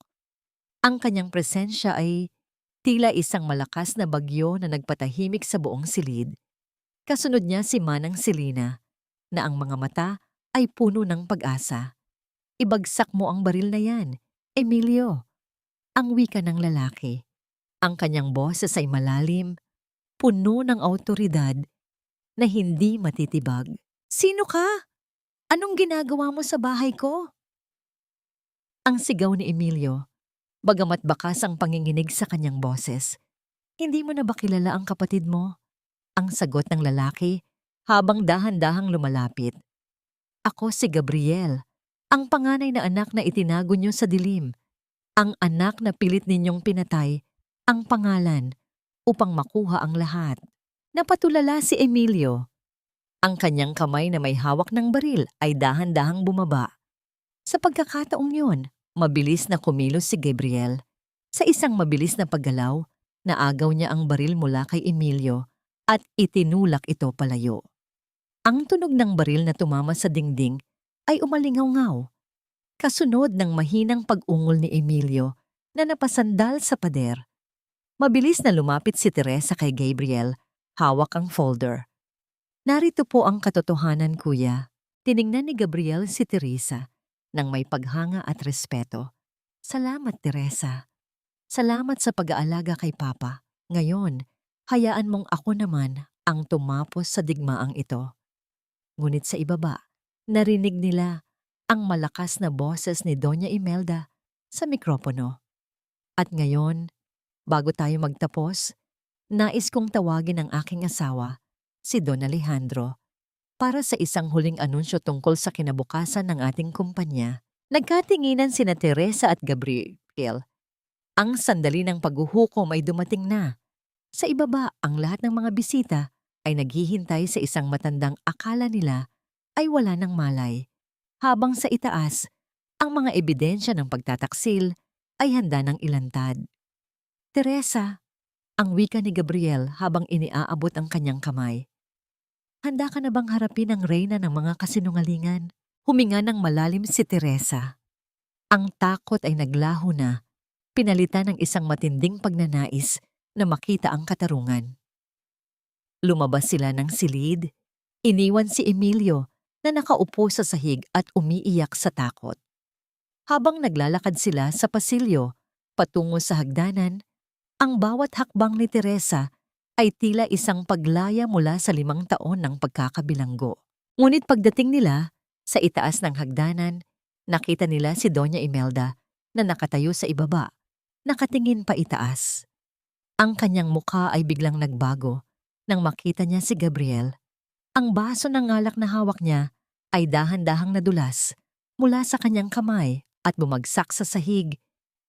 Ang kanyang presensya ay tila isang malakas na bagyo na nagpatahimik sa buong silid. Kasunod niya si Manang Selina, na ang mga mata ay puno ng pag-asa. Ibagsak mo ang baril na yan, Emilio. Ang wika ng lalaki. Ang kanyang boses ay malalim, puno ng awtoridad na hindi matitibag. Sino ka? Anong ginagawa mo sa bahay ko? Ang sigaw ni Emilio, bagamat bakas ang panginginig sa kanyang boses. Hindi mo na ba kilala ang kapatid mo? Ang sagot ng lalaki habang dahan-dahang lumalapit. Ako si Gabriel, ang panganay na anak na itinago niyo sa dilim. Ang anak na pilit ninyong pinatay, ang pangalan, upang makuha ang lahat. Napatulala si Emilio. Ang kanyang kamay na may hawak ng baril ay dahan-dahang bumaba. Sa pagkakataong yun, mabilis na kumilos si Gabriel. Sa isang mabilis na paggalaw, naagaw niya ang baril mula kay Emilio at itinulak ito palayo. Ang tunog ng baril na tumama sa dingding ay umalingaw-ngaw. Kasunod ng mahinang pag-ungol ni Emilio na napasandal sa pader. Mabilis na lumapit si Teresa kay Gabriel, hawak ang folder. Narito po ang katotohanan, kuya. Tiningnan ni Gabriel si Teresa nang may paghanga at respeto. Salamat, Teresa. Salamat sa pag-aalaga kay Papa. Ngayon, hayaan mong ako naman ang tumapos sa digmaang ito. Ngunit sa ibaba, narinig nila ang malakas na boses ni Doña Imelda sa mikropono. At ngayon, bago tayo magtapos, nais kong tawagin ang aking asawa, si Don Alejandro, para sa isang huling anunsyo tungkol sa kinabukasan ng ating kumpanya. Nagkatinginan sina Teresa at Gabriel. Ang sandali ng paghuhukom ay dumating na. Sa ibaba, ang lahat ng mga bisita ay naghihintay sa isang matandang akala nila ay wala ng malay. Habang sa itaas, ang mga ebidensya ng pagtataksil ay handa ng ilantad. Teresa, ang wika ni Gabriel habang iniaabot ang kanyang kamay. Handa ka na bang harapin ang reyna ng mga kasinungalingan? Huminga ng malalim si Teresa. Ang takot ay naglaho na, pinalitan ng isang matinding pagnanais na makita ang katarungan. Lumabas sila ng silid, iniwan si Emilio na nakaupo sa sahig at umiiyak sa takot. Habang naglalakad sila sa pasilyo, patungo sa hagdanan, ang bawat hakbang ni Teresa ay tila isang paglaya mula sa 5 taon ng pagkakabilanggo. Ngunit pagdating nila sa itaas ng hagdanan, nakita nila si Doña Imelda na nakatayo sa ibaba, nakatingin pa itaas. Ang kanyang mukha ay biglang nagbago nang makita niya si Gabriel. Ang baso ng alak na hawak niya ay dahan-dahang nadulas mula sa kanyang kamay at bumagsak sa sahig.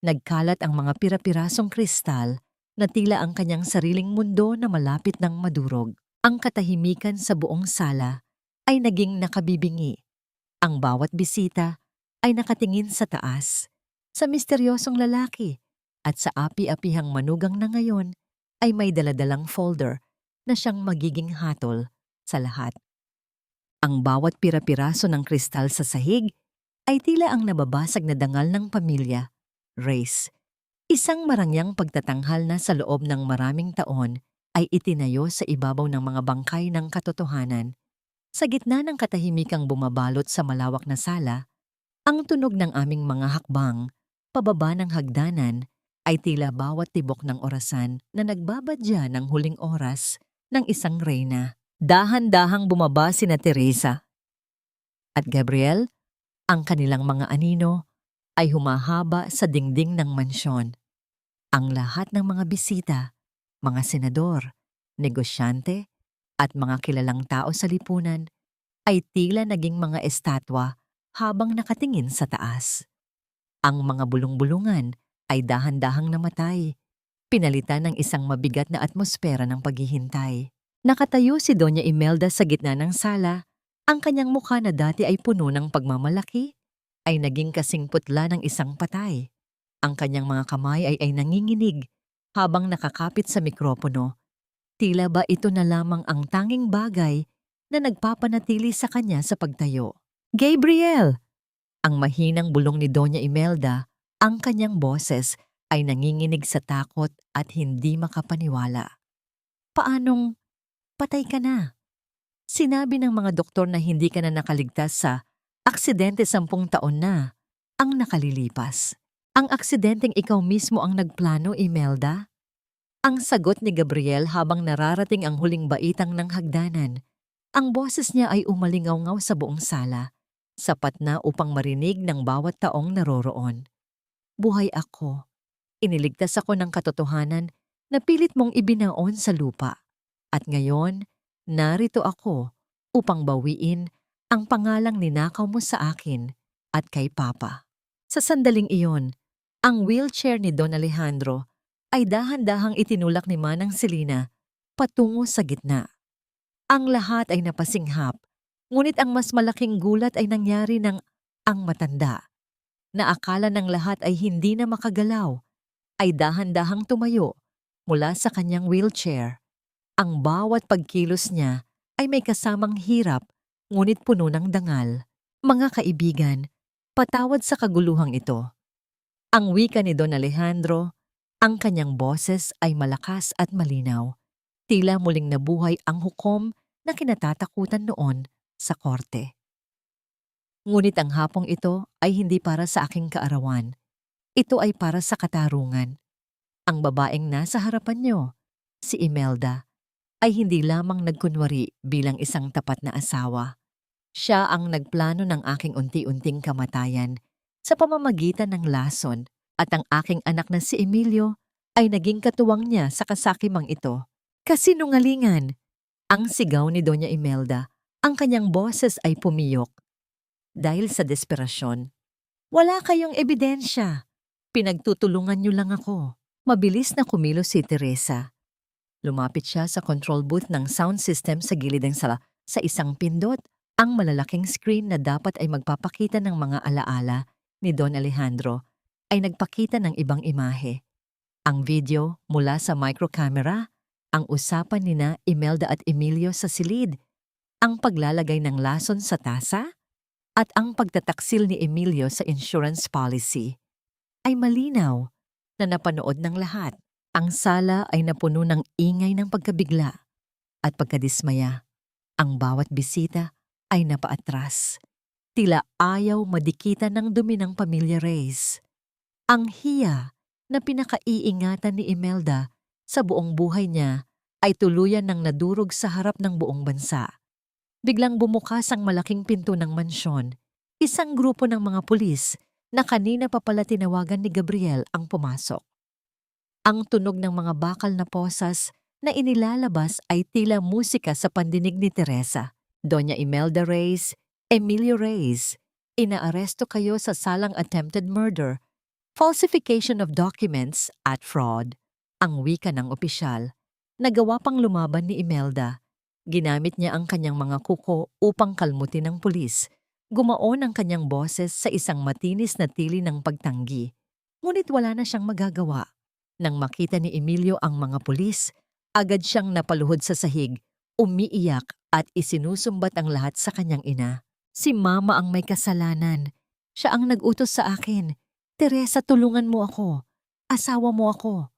Nagkalat ang mga pira-pirasong kristal na tila ang kanyang sariling mundo na malapit ng madurog. Ang katahimikan sa buong sala ay naging nakabibingi. Ang bawat bisita ay nakatingin sa taas, sa misteryosong lalaki, at sa api-apihang manugang na ngayon ay may daladalang folder na siyang magiging hatol sa lahat. Ang bawat pira-piraso ng kristal sa sahig ay tila ang nababasag na dangal ng pamilya, race. Isang marangyang pagtatanghal na sa loob ng maraming taon ay itinayo sa ibabaw ng mga bangkay ng katotohanan. Sa gitna ng katahimikang bumabalot sa malawak na sala, ang tunog ng aming mga hakbang, pababa ng hagdanan, ay tila bawat tibok ng orasan na nagbabadya ng huling oras ng isang reyna. Dahan-dahang bumaba sina Teresa at Gabriel, ang kanilang mga anino, ay humahaba sa dingding ng mansyon. Ang lahat ng mga bisita, mga senador, negosyante, at mga kilalang tao sa lipunan ay tila naging mga estatwa habang nakatingin sa taas. Ang mga bulong-bulungan ay dahan-dahang namatay, pinalitan ng isang mabigat na atmosfera ng paghihintay. Nakatayo si Doña Imelda sa gitna ng sala, ang kanyang mukha na dati ay puno ng pagmamalaki, ay naging kasing putla ng isang patay. Ang kanyang mga kamay ay nanginginig habang nakakapit sa mikropono. Tila ba ito na lamang ang tanging bagay na nagpapanatili sa kanya sa pagtayo. Gabriel! Ang mahinang bulong ni Doña Imelda, ang kanyang boses ay nanginginig sa takot at hindi makapaniwala. Paanong patay ka na? Sinabi ng mga doktor na hindi ka na nakaligtas sa aksidente 10 taon na ang nakalilipas. Ang aksidenteng ikaw mismo ang nagplano, Imelda? Ang sagot ni Gabriel habang nararating ang huling baitang ng hagdanan. Ang boses niya ay umalingaw-ngaw sa buong sala, sapat na upang marinig ng bawat taong naroroon. Buhay ako. Iniligtas ako ng katotohanan na pilit mong ibinaon sa lupa. At ngayon, narito ako upang bawiin ang pangalang ninakaw mo sa akin at kay Papa. Sa sandaling iyon, ang wheelchair ni Don Alejandro ay dahan-dahang itinulak ni Manang Selina patungo sa gitna. Ang lahat ay napasinghap, ngunit ang mas malaking gulat ay nangyari ng ang matanda, na akala ng lahat ay hindi na makagalaw, ay dahan-dahang tumayo mula sa kanyang wheelchair. Ang bawat pagkilos niya ay may kasamang hirap, ngunit puno ng dangal. Mga kaibigan, patawad sa kaguluhang ito. Ang wika ni Don Alejandro, ang kanyang boses ay malakas at malinaw. Tila muling nabuhay ang hukom na kinatatakutan noon sa korte. Ngunit ang hapong ito ay hindi para sa aking kaarawan. Ito ay para sa katarungan. Ang babaeng nasa harapan niyo, si Imelda, ay hindi lamang nagkunwari bilang isang tapat na asawa. Siya ang nagplano ng aking unti-unting kamatayan sa pamamagitan ng lason at ang aking anak na si Emilio ay naging katuwang niya sa kasakimang ito. Kasinungalingan! Ang sigaw ni Doña Imelda, ang kanyang boses ay pumiyok. Dahil sa desperasyon, wala kayong ebidensya. Pinagtutulungan niyo lang ako. Mabilis na kumilos si Teresa. Lumapit siya sa control booth ng sound system sa gilid ng sala. Sa isang pindot, ang malalaking screen na dapat ay magpapakita ng mga alaala ni Don Alejandro ay nagpakita ng ibang imahe. Ang video mula sa microcamera, ang usapan nina Imelda at Emilio sa silid, ang paglalagay ng lason sa tasa, at ang pagtataksil ni Emilio sa insurance policy ay malinaw na napanood ng lahat. Ang sala ay napuno ng ingay ng pagkabigla at pagkadismaya. Ang bawat bisita ay napaatras. Tila ayaw madikitan ng dumi ng pamilya Reyes. Ang hiya na pinakaiingatan ni Imelda sa buong buhay niya ay tuluyan ng nadurog sa harap ng buong bansa. Biglang bumukas ang malaking pinto ng mansyon. Isang grupo ng mga pulis na kanina pa pala tinawagan ni Gabriel ang pumasok. Ang tunog ng mga bakal na posas na inilalabas ay tila musika sa pandinig ni Teresa. Doña Imelda Reyes, Emilio Reyes, inaaresto kayo sa salang attempted murder, falsification of documents at fraud. Ang wika ng opisyal. Nagawa pang lumaban ni Imelda. Ginamit niya ang kanyang mga kuko upang kalmutin ng pulis. Gumaon ang kanyang boses sa isang matinis na tili ng pagtanggi. Ngunit wala na siyang magagawa. Nang makita ni Emilio ang mga pulis, agad siyang napaluhod sa sahig, umiiyak at isinusumbat ang lahat sa kanyang ina. Si Mama ang may kasalanan. Siya ang nag-utos sa akin. Teresa, tulungan mo ako. Asawa mo ako.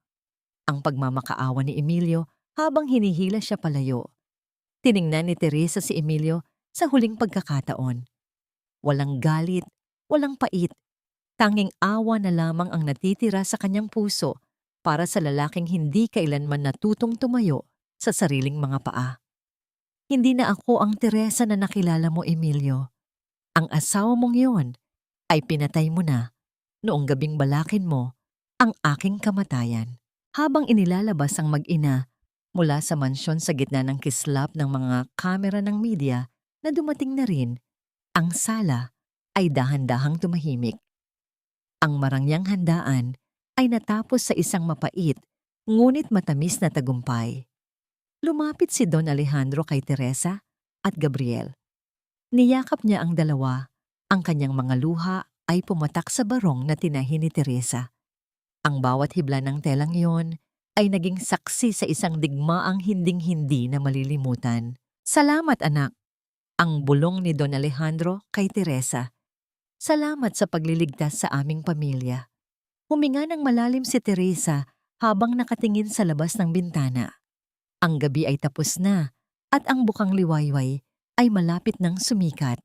Ang pagmamakaawa ni Emilio habang hinihila siya palayo. Tiningnan ni Teresa si Emilio sa huling pagkakataon. Walang galit, walang pait. Tanging awa na lamang ang natitira sa kanyang puso para sa lalaking hindi kailanman natutong tumayo sa sariling mga paa. Hindi na ako ang Teresa na nakilala mo, Emilio. Ang asawa mong yon ay pinatay mo na noong gabing balakin mo ang aking kamatayan. Habang inilalabas ang mag-ina mula sa mansyon sa gitna ng kislap ng mga kamera ng media na dumating na rin, ang sala ay dahan-dahang tumahimik. Ang marangyang handaan ay natapos sa isang mapait ngunit matamis na tagumpay. Lumapit si Don Alejandro kay Teresa at Gabriel. Niyakap niya ang dalawa. Ang kanyang mga luha ay pumatak sa barong na tinahi ni Teresa. Ang bawat hibla ng telang yon ay naging saksi sa isang digmaang hinding-hindi na malilimutan. Salamat, anak. Ang bulong ni Don Alejandro kay Teresa. Salamat sa pagliligtas sa aming pamilya. Huminga ng malalim si Teresa habang nakatingin sa labas ng bintana. Ang gabi ay tapos na at ang bukang liwayway ay malapit ng sumikat.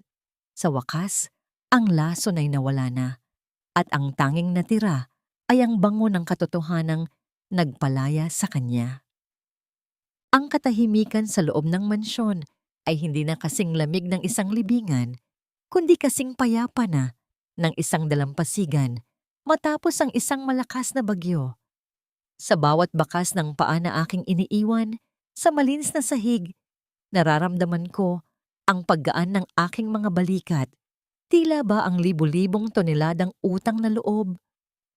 Sa wakas, ang lason ay nawala na at ang tanging natira ay ang bango ng katotohanang nagpalaya sa kanya. Ang katahimikan sa loob ng mansyon ay hindi na kasing lamig ng isang libingan, kundi kasing payapa na ng isang dalampasigan matapos ang isang malakas na bagyo. Sa bawat bakas ng paa na aking iniiwan, sa malinis na sahig, nararamdaman ko ang paggaan ng aking mga balikat. Tila ba ang libu-libong toneladang utang na loob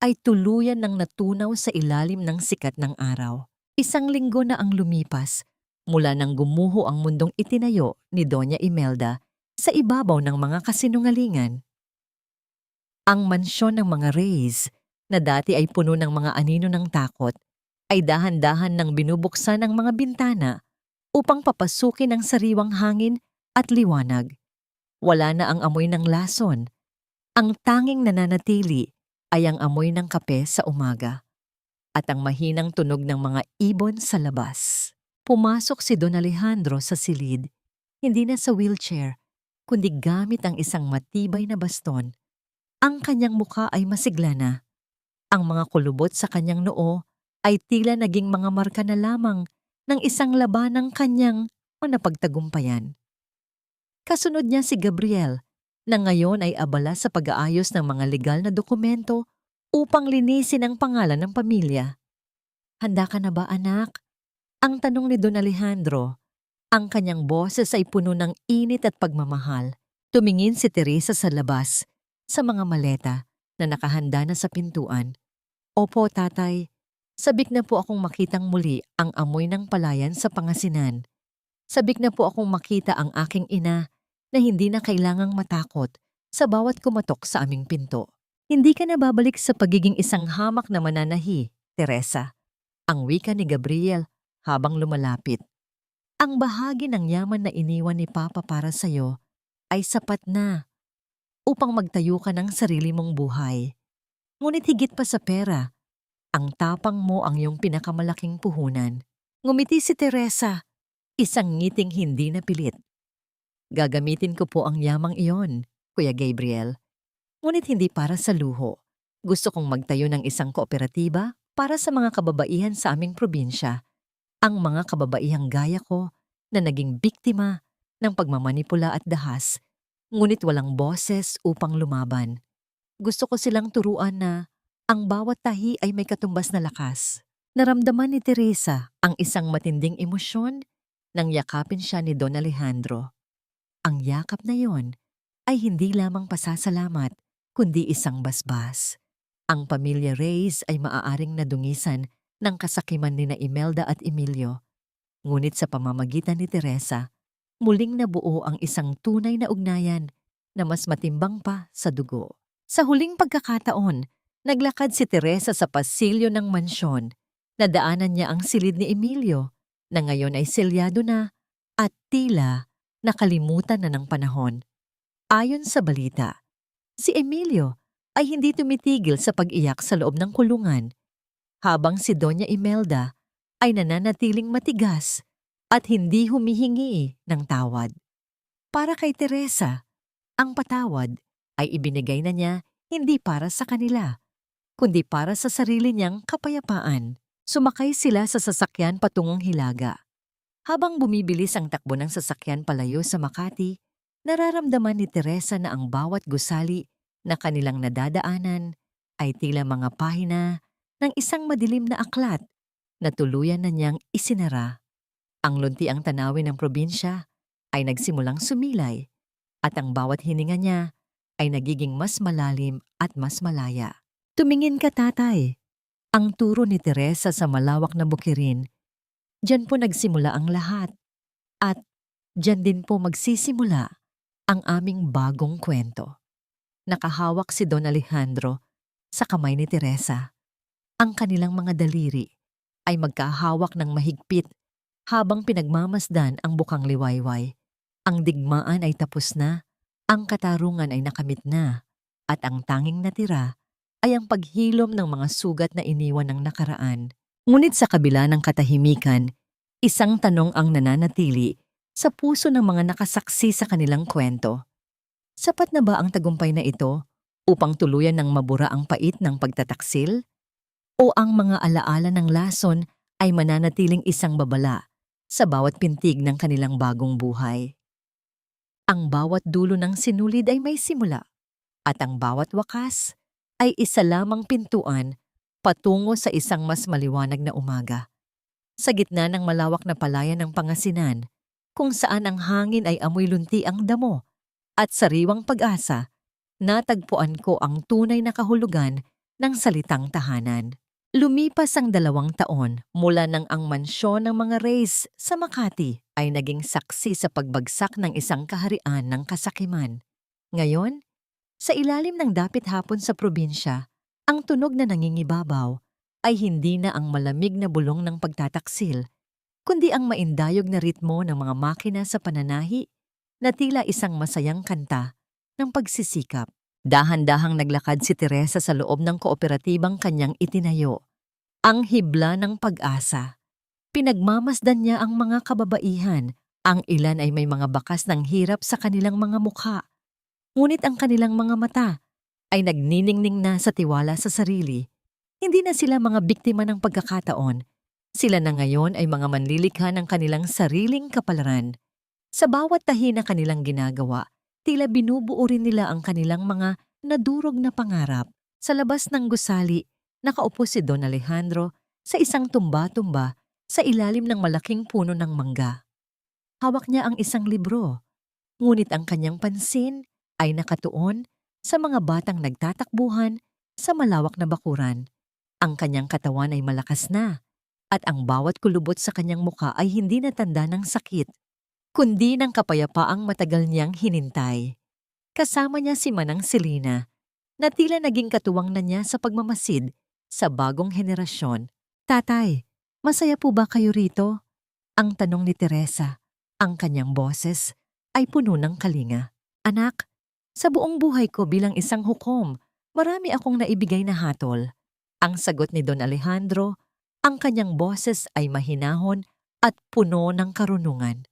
ay tuluyan ng natunaw sa ilalim ng sikat ng araw. Isang linggo na ang lumipas mula nang gumuho ang mundong itinayo ni Doña Imelda sa ibabaw ng mga kasinungalingan. Ang mansyon ng mga Reyes, na dati ay puno ng mga anino ng takot, ay dahan-dahan nang binubuksan ang mga bintana upang papasukin ang sariwang hangin at liwanag. Wala na ang amoy ng lason. Ang tanging nananatili ay ang amoy ng kape sa umaga at ang mahinang tunog ng mga ibon sa labas. Pumasok si Don Alejandro sa silid, hindi na sa wheelchair, kundi gamit ang isang matibay na baston. Ang kanyang mukha ay masigla na. Ang mga kulubot sa kanyang noo ay tila naging mga marka na lamang ng isang labanang kanyang napagtagumpayan. Kasunod niya si Gabriel, na ngayon ay abala sa pag-aayos ng mga legal na dokumento upang linisin ang pangalan ng pamilya. Handa ka na ba, anak? Ang tanong ni Don Alejandro. Ang kanyang boses ay puno ng init at pagmamahal. Tumingin si Teresa sa labas, sa mga maleta na nakahanda na sa pintuan. Opo, tatay. Sabik na po akong makitang muli ang amoy ng palayan sa Pangasinan. Sabik na po akong makita ang aking ina na hindi na kailangang matakot sa bawat kumatok sa aming pinto. Hindi ka na babalik sa pagiging isang hamak na mananahi, Teresa. Ang wika ni Gabriel habang lumalapit. Ang bahagi ng yaman na iniwan ni Papa para sa'yo ay sapat na upang magtayo ka ng sarili mong buhay. Ngunit higit pa sa pera, ang tapang mo ang iyong pinakamalaking puhunan. Ngumiti si Teresa, isang ngiting hindi na pilit. Gagamitin ko po ang yamang iyon, Kuya Gabriel. Ngunit hindi para sa luho. Gusto kong magtayo ng isang kooperatiba para sa mga kababaihan sa aming probinsya. Ang mga kababaihang gaya ko na naging biktima ng pagmamanipula at dahas, ngunit walang boses upang lumaban. Gusto ko silang turuan na ang bawat tahi ay may katumbas na lakas. Naramdaman ni Teresa ang isang matinding emosyon nang yakapin siya ni Don Alejandro. Ang yakap na yon ay hindi lamang pasasalamat, kundi isang basbas. Ang pamilya Reyes ay maaaring nadungisan ng kasakiman ni na Imelda at Emilio. Ngunit sa pamamagitan ni Teresa, muling nabuo ang isang tunay na ugnayan na mas matimbang pa sa dugo. Sa huling pagkakataon, naglakad si Teresa sa pasilyo ng mansyon. Nadaanan niya ang silid ni Emilio, na ngayon ay selyado na at tila nakalimutan na ng panahon. Ayon sa balita, si Emilio ay hindi tumitigil sa pag-iyak sa loob ng kulungan, habang si Doña Imelda ay nananatiling matigas at hindi humihingi ng tawad. Para kay Teresa, ang patawad ay ibinigay na niya hindi para sa kanila, kundi para sa sarili niyang kapayapaan. Sumakay sila sa sasakyan patungong Hilaga. Habang bumibilis ang takbo ng sasakyan palayo sa Makati, nararamdaman ni Teresa na ang bawat gusali na kanilang nadadaanan ay tila mga pahina ng isang madilim na aklat na tuluyan na niyang isinara. Ang luntiang tanawin ng probinsya ay nagsimulang sumilay at ang bawat hininga niya ay nagiging mas malalim at mas malaya. Tumingin ka, tatay. Ang turo ni Teresa sa malawak na bukirin. Diyan po nagsimula ang lahat. At diyan din po magsisimula ang aming bagong kwento. Nakahawak si Don Alejandro sa kamay ni Teresa. Ang kanilang mga daliri ay magkahawak ng mahigpit habang pinagmamasdan ang bukang liwayway. Ang digmaan ay tapos na, ang katarungan ay nakamit na, at ang tanging natira ay ang paghilom ng mga sugat na iniwan ng nakaraan. Ngunit sa kabila ng katahimikan, isang tanong ang nananatili sa puso ng mga nakasaksi sa kanilang kwento. Sapat na ba ang tagumpay na ito upang tuluyan ng mabura ang pait ng pagtataksil? O ang mga alaala ng lason ay mananatiling isang babala sa bawat pintig ng kanilang bagong buhay? Ang bawat dulo ng sinulid ay may simula, at ang bawat wakas ay isa lamang pintuan patungo sa isang mas maliwanag na umaga. Sa gitna ng malawak na palayan ng Pangasinan, kung saan ang hangin ay amoy lunti ang damo at sariwang pag-asa, natagpuan ko ang tunay na kahulugan ng salitang tahanan. Lumipas ang 2 taon mula nang ang mansyon ng mga Reyes sa Makati ay naging saksi sa pagbagsak ng isang kaharian ng kasakiman. Ngayon, sa ilalim ng dapit hapon sa probinsya, ang tunog na nangingibabaw ay hindi na ang malamig na bulong ng pagtataksil, kundi ang maindayog na ritmo ng mga makina sa pananahi na tila isang masayang kanta ng pagsisikap. Dahan-dahang naglakad si Teresa sa loob ng kooperatibang kanyang itinayo. Ang hibla ng pag-asa. Pinagmamasdan niya ang mga kababaihan. Ang ilan ay may mga bakas ng hirap sa kanilang mga mukha. Ngunit ang kanilang mga mata ay nagniningning na sa tiwala sa sarili. Hindi na sila mga biktima ng pagkakataon. Sila na ngayon ay mga manlilikha ng kanilang sariling kapalaran. Sa bawat tahi na kanilang ginagawa, tila binubuo rin nila ang kanilang mga nadurog na pangarap. Sa labas ng gusali, nakaupo si Don Alejandro sa isang tumba-tumba sa ilalim ng malaking puno ng mangga. Hawak niya ang isang libro, ngunit ang kanyang pansin ay nakatuon sa mga batang nagtatakbuhan sa malawak na bakuran. Ang kanyang katawan ay malakas na, at ang bawat kulubot sa kanyang muka ay hindi natanda ng sakit, kundi ng kapayapaang matagal niyang hinintay. Kasama niya si Manang Selina, na tila naging katuwang na niya sa pagmamasid sa bagong henerasyon. Tatay, masaya po ba kayo rito? Ang tanong ni Teresa. Ang kanyang boses ay puno ng kalinga. Anak, sa buong buhay ko bilang isang hukom, marami akong naibigay na hatol. Ang sagot ni Don Alejandro, ang kanyang boses ay mahinahon at puno ng karunungan.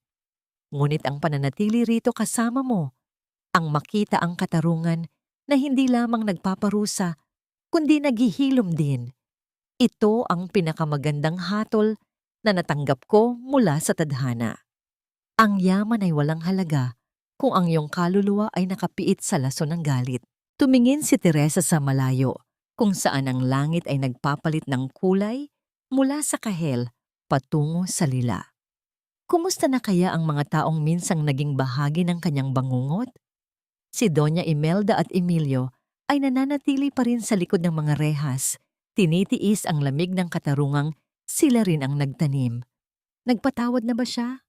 Ngunit ang pananatili rito kasama mo, ang makita ang katarungan na hindi lamang nagpaparusa, kundi naghihilom din. Ito ang pinakamagandang hatol na natanggap ko mula sa tadhana. Ang yaman ay walang halaga kung ang iyong kaluluwa ay nakapiit sa lason ng galit. Tumingin si Teresa sa malayo, kung saan ang langit ay nagpapalit ng kulay mula sa kahel patungo sa lila. Kumusta na kaya ang mga taong minsang naging bahagi ng kanyang bangungot? Si Doña Imelda at Emilio ay nananatili pa rin sa likod ng mga rehas, tinitiis ang lamig ng katarungang sila rin ang nagtanim. Nagpatawad na ba siya?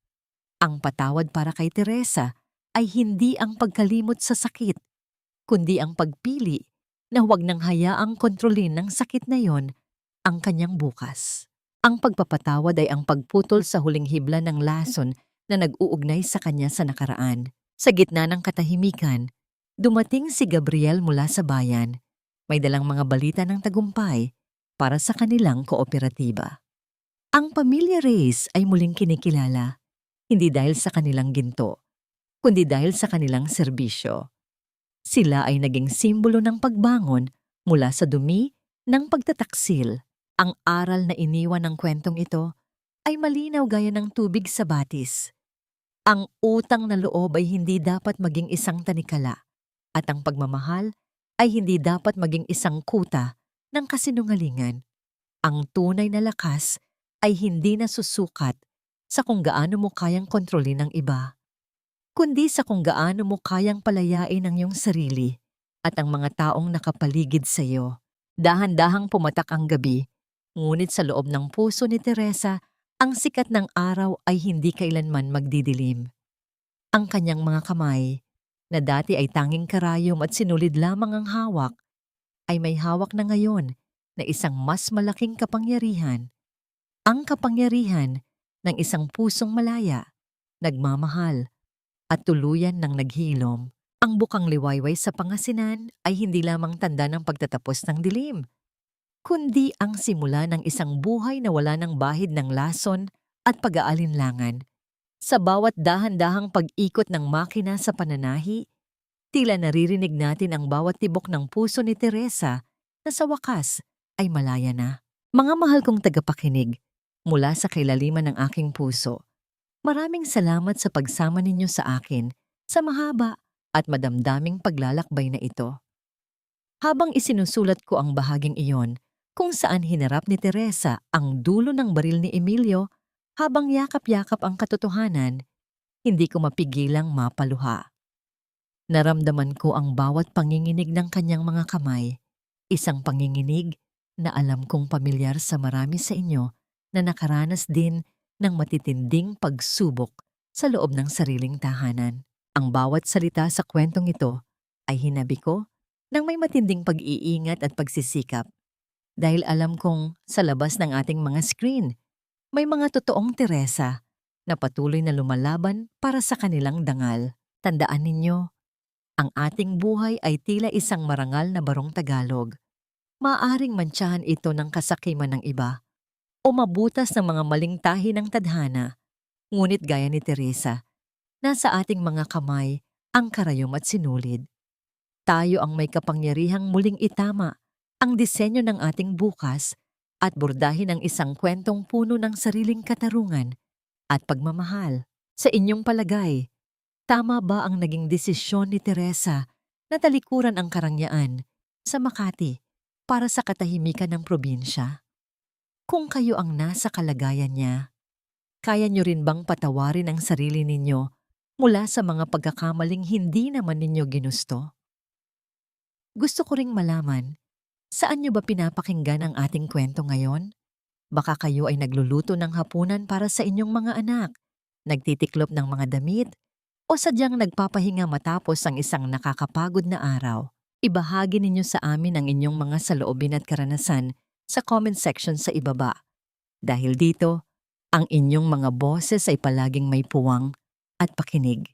Ang patawad para kay Teresa ay hindi ang pagkalimot sa sakit, kundi ang pagpili na huwag nang hayaang kontrolin ng sakit na yon ang kanyang bukas. Ang pagpapatawad ay ang pagputol sa huling hibla ng lason na nag-uugnay sa kanya sa nakaraan. Sa gitna ng katahimikan, dumating si Gabriel mula sa bayan. May dalang mga balita ng tagumpay para sa kanilang kooperatiba. Ang pamilya Reyes ay muling kinikilala, hindi dahil sa kanilang ginto, kundi dahil sa kanilang serbisyo. Sila ay naging simbolo ng pagbangon mula sa dumi ng pagtataksil. Ang aral na iniwan ng kwentong ito ay malinaw gaya ng tubig sa batis. Ang utang na loob ay hindi dapat maging isang tanikala, at ang pagmamahal ay hindi dapat maging isang kuta ng kasinungalingan. Ang tunay na lakas ay hindi nasusukat sa kung gaano mo kayang kontrolin ang iba, kundi sa kung gaano mo kayang palayain ang iyong sarili at ang mga taong nakapaligid sa iyo. Dahan-dahang pumatak ang gabi, ngunit sa loob ng puso ni Teresa, ang sikat ng araw ay hindi kailanman magdidilim. Ang kanyang mga kamay, na dati ay tanging karayom at sinulid lamang ang hawak, ay may hawak na ngayon na isang mas malaking kapangyarihan. Ang kapangyarihan ng isang pusong malaya, nagmamahal, at tuluyan ng naghilom. Ang bukang liwayway sa pangasinan ay hindi lamang tanda ng pagtatapos ng dilim, kundi ang simula ng isang buhay na wala ng bahid ng lason at pag-aalinlangan. Sa bawat dahan-dahang pag-ikot ng makina sa pananahi, tila naririnig natin ang bawat tibok ng puso ni Teresa na sa wakas ay malaya na. Mga mahal kong tagapakinig, mula sa kailaliman ng aking puso, maraming salamat sa pagsama ninyo sa akin sa mahaba at madamdaming paglalakbay na ito. Habang isinusulat ko ang bahaging iyon, kung saan hinarap ni Teresa ang dulo ng baril ni Emilio habang yakap-yakap ang katotohanan, hindi ko mapigilang mapaluha. Naramdaman ko ang bawat panginginig ng kanyang mga kamay, isang panginginig na alam kong pamilyar sa marami sa inyo na nakaranas din ng matitinding pagsubok sa loob ng sariling tahanan. Ang bawat salita sa kwentong ito ay hinabi ko ng may matinding pag-iingat at pagsisikap. Dahil alam kong sa labas ng ating mga screen, may mga totoong Teresa na patuloy na lumalaban para sa kanilang dangal. Tandaan ninyo, ang ating buhay ay tila isang marangal na barong Tagalog. Maaring mantsahan ito ng kasakiman ng iba o mabutas ng mga maling tahi ng tadhana. Ngunit gaya ni Teresa, nasa ating mga kamay ang karayom at sinulid. Tayo ang may kapangyarihang muling itama ang disenyo ng ating bukas at bordahin ang isang kwentong puno ng sariling katarungan at pagmamahal. Sa inyong palagay, tama ba ang naging desisyon ni Teresa na talikuran ang karangyaan sa Makati para sa katahimikan ng probinsya? Kung kayo ang nasa kalagayan niya, kaya niyo rin bang patawarin ang sarili ninyo mula sa mga pagkakamaling hindi naman ninyo ginusto? Gusto ko ring malaman, saan niyo ba pinapakinggan ang ating kwento ngayon? Baka kayo ay nagluluto ng hapunan para sa inyong mga anak, nagtitiklop ng mga damit, o sadyang nagpapahinga matapos ang isang nakakapagod na araw. Ibahagi ninyo sa amin ang inyong mga saloobin at karanasan sa comment section sa ibaba. Dahil dito, ang inyong mga boses ay palaging may puwang at pakinig.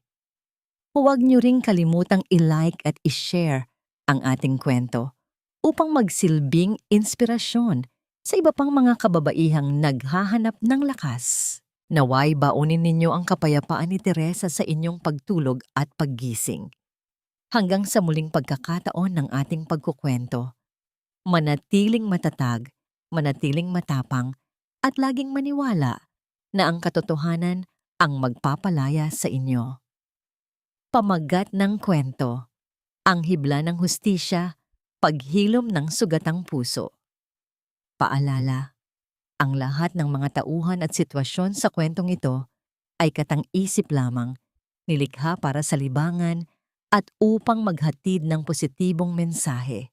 Huwag niyo ring kalimutang i-like at i-share ang ating kwento upang magsilbing inspirasyon sa iba pang mga kababaihang naghahanap ng lakas. Naway baunin ninyo ang kapayapaan ni Teresa sa inyong pagtulog at paggising. Hanggang sa muling pagkakataon ng ating pagkukwento, manatiling matatag, manatiling matapang, at laging maniwala na ang katotohanan ang magpapalaya sa inyo. Pamagat ng kwento, ang hibla ng hustisya, paghilom ng sugatang puso. Paalala, ang lahat ng mga tauhan at sitwasyon sa kwentong ito ay katang-isip lamang, nilikha para sa libangan at upang maghatid ng positibong mensahe.